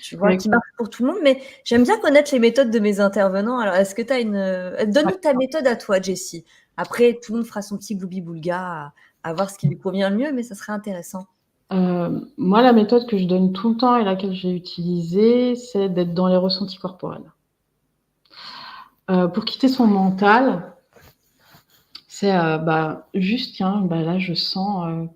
tu vois, Ouais, qui marche pour tout le monde, mais j'aime bien connaître les méthodes de mes intervenants. Alors, est-ce que tu as une, donne-nous ta méthode à toi, Jessie. Après, tout le monde fera son petit gloubi-boulga à voir ce qui lui convient le mieux, mais ça serait intéressant. Moi, la méthode que je donne tout le temps et laquelle j'ai utilisée, c'est d'être dans les ressentis corporels. Pour quitter son mental, c'est, juste tiens, là je sens,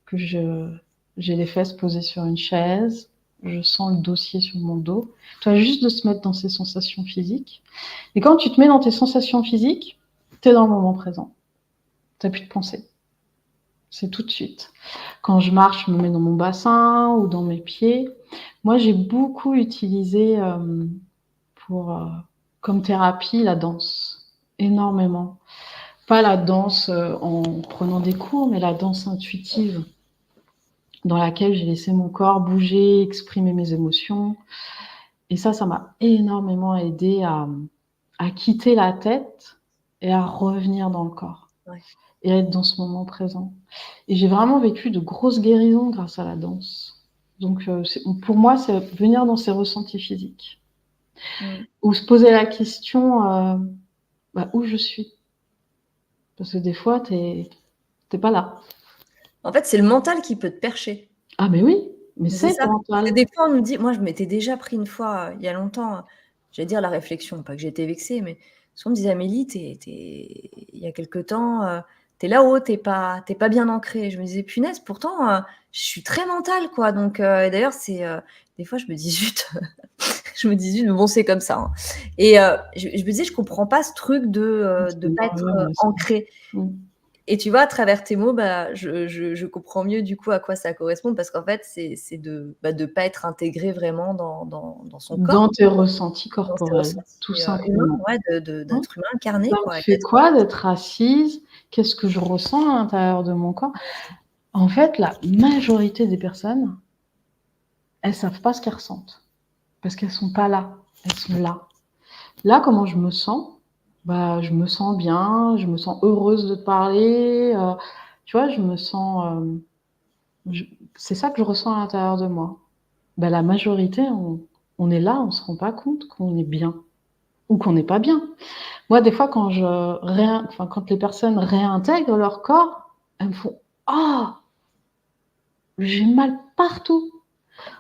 que j'ai les fesses posées sur une chaise, je sens le dossier sur mon dos. Tu vois, juste de se mettre dans ces sensations physiques et quand tu te mets dans tes sensations physiques, tu es dans le moment présent. Tu as plus de pensée. C'est tout de suite. Quand je marche, je me mets dans mon bassin ou dans mes pieds. Moi, j'ai beaucoup utilisé, pour, comme thérapie, la danse, énormément. Pas la danse, en prenant des cours, mais la danse intuitive dans laquelle j'ai laissé mon corps bouger, exprimer mes émotions et ça m'a énormément aidée à quitter la tête et à revenir dans le corps Ouais. et à être dans ce moment présent et j'ai vraiment vécu de grosses guérisons grâce à la danse. Donc pour moi, c'est venir dans ses ressentis physiques Mmh. ou se poser la question, où je suis? Parce que des fois, tu es pas là. En fait, c'est le mental qui peut te percher. Ah mais oui, mais Mais c'est c'est ça. Parce que mental. des fois, on nous dit moi, je m'étais déjà pris une fois, il y a longtemps, j'allais dire la réflexion, pas que j'étais vexée, mais souvent on me disait: «Amélie, tu es il y a quelque temps, tu es là-haut, tu es pas bien ancrée». Je me disais: «Punaise, pourtant, je suis très mentale, quoi». Donc et d'ailleurs, c'est, des fois, je me dis: «Zut», je me dis: «Zut, mais bon, c'est comme ça, hein». Et je me disais: «Je comprends pas ce truc de C'est pas être, nerveux, ouais, c'est ancrée». mmh. Et tu vois, à travers tes mots, je comprends mieux du coup à quoi ça correspond parce qu'en fait, c'est de pas être intégré vraiment dans son corps, Dans tes ressentis dans ses corporels, ressentis, tout humains, simplement. ouais, Hein, d'être humain incarné ça me quoi, fait quoi d'être assise? Qu'est-ce que je ressens à l'intérieur de mon corps? En fait, la majorité des personnes, elles savent pas ce qu'elles ressentent parce qu'elles sont pas là, elles sont là. Là, comment je me sens? Je me sens bien, je me sens heureuse de te parler, tu vois? Je me sens, je c'est ça que je ressens à l'intérieur de moi. La majorité, on est là, on se rend pas compte qu'on est bien ou qu'on n'est pas bien. Moi, des fois, quand les personnes réintègrent leur corps, elles me font: «Ah! J'ai mal partout.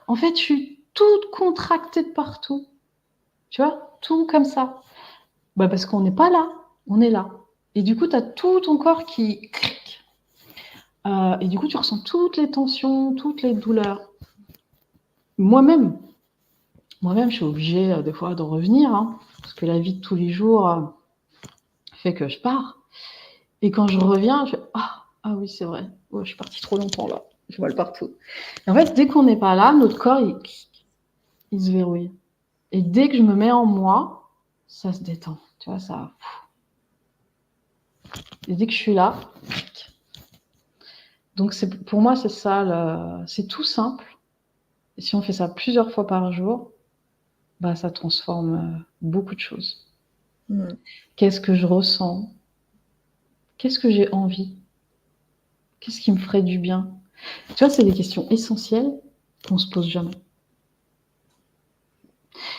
En fait, je suis toute contractée de partout». Tu vois? Tout comme ça. Parce qu'on n'est pas là, on est là et du coup, tu as tout ton corps qui et du coup, tu ressens toutes les tensions, toutes les douleurs. Moi-même, moi-même, je suis obligée, des fois de revenir, hein, parce que la vie de tous les jours, fait que je pars et quand je reviens, je fais: «Ah oui, c'est vrai. Ouais, je suis partie trop longtemps là, j'ai mal partout» et en fait, dès qu'on n'est pas là, notre corps, il se verrouille et dès que je me mets en moi, ça se détend, tu vois? Ça et dès que je suis là, donc pour moi, c'est ça c'est tout simple et si on fait ça plusieurs fois par jour, ça transforme, beaucoup de choses. Mmh. Qu'est-ce que je ressens? Qu'est-ce que j'ai envie? Qu'est-ce qui me ferait du bien? Tu vois, c'est des questions essentielles qu'on se pose jamais.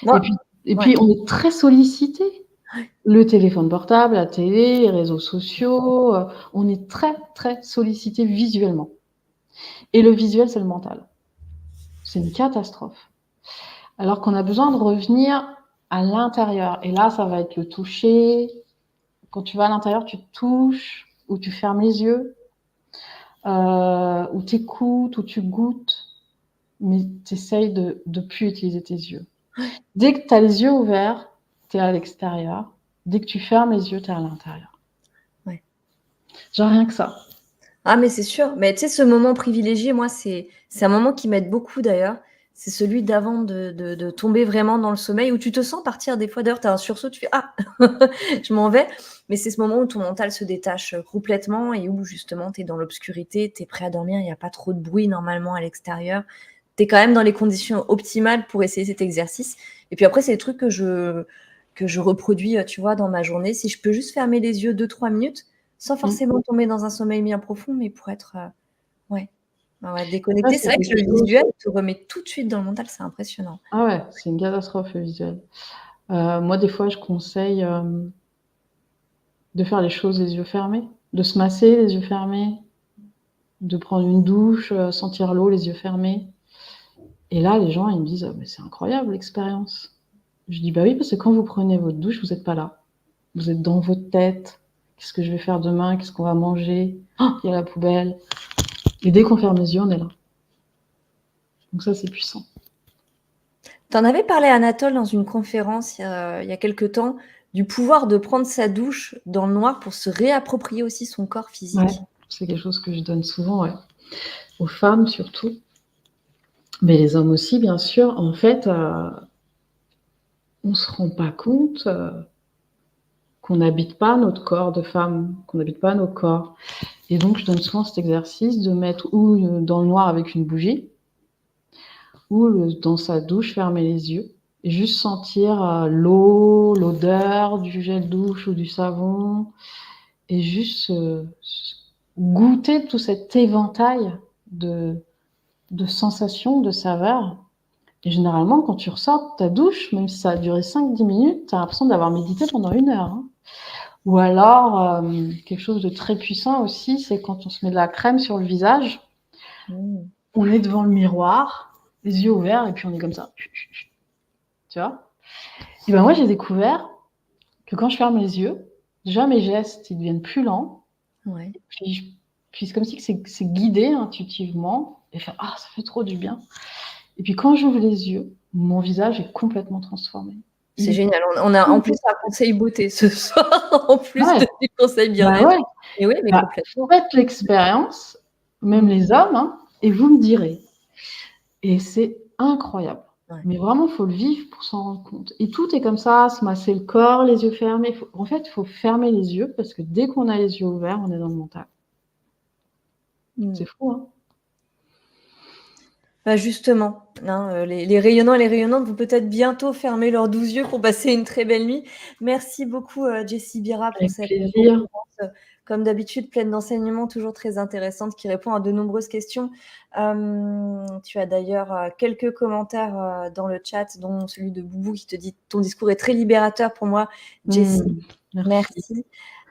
Moi Et puis et ouais, puis on est très sollicité. Le téléphone portable, la télé, les réseaux sociaux, on est très, très sollicité visuellement. Et le visuel, c'est le mental. C'est une catastrophe. Alors qu'on a besoin de revenir à l'intérieur. Et là, ça va être le toucher. Quand tu vas à l'intérieur, tu touches ou tu fermes les yeux, ou tu écoutes, ou tu goûtes, mais tu essayes de plus utiliser tes yeux. Dès que tu as les yeux ouverts, tu es à l'extérieur. Dès que tu fermes les yeux, tu es à l'intérieur. ouais. Genre rien que ça. Ah mais c'est sûr, mais tu sais ce moment privilégié, moi c'est un moment qui m'aide beaucoup d'ailleurs. C'est celui d'avant de tomber vraiment dans le sommeil où tu te sens partir des fois. D'ailleurs, tu as un sursaut, tu fais ah, je m'en vais. Mais c'est ce moment où ton mental se détache complètement et où justement tu es dans l'obscurité, tu es prêt à dormir, il n'y a pas trop de bruit normalement à l'extérieur. Tu es quand même dans les conditions optimales pour essayer cet exercice. Et puis après, c'est des trucs que je reproduis, tu vois, dans ma journée. Si je peux juste fermer les yeux 2-3 minutes, sans forcément tomber dans un sommeil bien profond, mais pour être ouais. Ouais, Ça, déconnecter, c'est c'est vrai que quelque le chose. visuel te remet tout de suite dans le mental, c'est impressionnant. Ah ouais, c'est une catastrophe le visuel. Moi, des fois, je conseille de faire les choses les yeux fermés, de se masser les yeux fermés, de prendre une douche, sentir l'eau les yeux fermés. Et là, les gens, ils me disent: «Ah mais c'est incroyable l'expérience». Je dis: «Bah oui, parce que quand vous prenez votre douche, vous êtes pas là. Vous êtes dans votre tête. Qu'est-ce que je vais faire demain? Qu'est-ce qu'on va manger? Oh, il y a la poubelle». Et dès qu'on ferme les yeux, on est là. Donc ça, c'est puissant. Tu en avais parlé à Anatole dans une conférence il y a quelque temps, du pouvoir de prendre sa douche dans le noir pour se réapproprier aussi son corps Ouais, physique. c'est quelque chose que je donne souvent, ouais. Aux femmes surtout, mais les hommes aussi, bien sûr. En fait, on se rend pas compte qu'on n'habite pas notre corps de femme, qu'on n'habite pas nos corps. Et donc, je donne souvent cet exercice de mettre ou dans le noir avec une bougie, ou dans sa douche, fermer les yeux, et juste sentir l'eau, l'odeur du gel douche ou du savon, et juste goûter tout cet éventail de sensations, de saveurs. Et généralement, quand tu ressors de ta douche, même si ça a duré 5-10 minutes, tu as l'impression d'avoir médité pendant 1 heure. Hein. Ou alors, quelque chose de très puissant aussi, c'est quand on se met de la crème sur le visage, on est devant le miroir, les yeux ouverts, et puis on est comme ça. Tu vois? Et ben moi, j'ai découvert que quand je ferme les yeux, déjà mes gestes, ils deviennent plus lents. Ouais. Puis c'est comme si c'est guidé intuitivement. Et ah, ça fait trop du bien. Et puis quand j'ouvre les yeux, mon visage est complètement transformé. C'est génial. On a en plus un conseil beauté ce soir, en plus Ouais. des conseils Bah bien-être. ouais. Et oui, mais Bah, complètement. faites l'expérience, même les hommes, hein, et vous me direz. Et c'est incroyable. Ouais. Mais vraiment, il faut le vivre pour s'en rendre compte. Et tout est comme ça, se masser le corps, les yeux fermés. En fait, il faut fermer les yeux parce que dès qu'on a les yeux ouverts, on est dans le mental. C'est fou, hein? Bah justement, hein, les rayonnants et les rayonnantes vont peut-être bientôt fermer leurs 12 yeux pour passer une très belle nuit. Merci beaucoup, Jessie Bira pour Avec cette plaisir. conférence, comme d'habitude, pleine d'enseignements, toujours très intéressante, qui répond à de nombreuses questions. Tu as d'ailleurs quelques commentaires dans le chat, dont celui de Boubou qui te dit « Ton discours est très libérateur pour moi, Jessie. » Merci.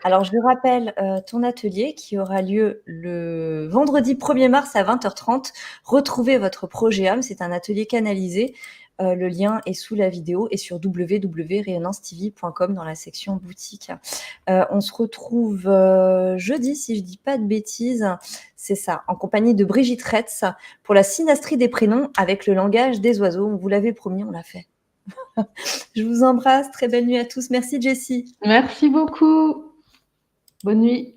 Alors, je rappelle ton atelier qui aura lieu le vendredi 1er mars à 20h30. Retrouvez votre projet âme, c'est un atelier canalisé. Le lien est sous la vidéo et sur www.rayonnancetv.com dans la section boutique. On se retrouve jeudi, si je dis pas de bêtises, c'est ça, en compagnie de Brigitte Retz pour la synastrie des prénoms avec le langage des oiseaux. On vous l'avait promis, on l'a fait. Je vous embrasse, très belle nuit à tous. Merci Jessie. Merci beaucoup. Bonne nuit.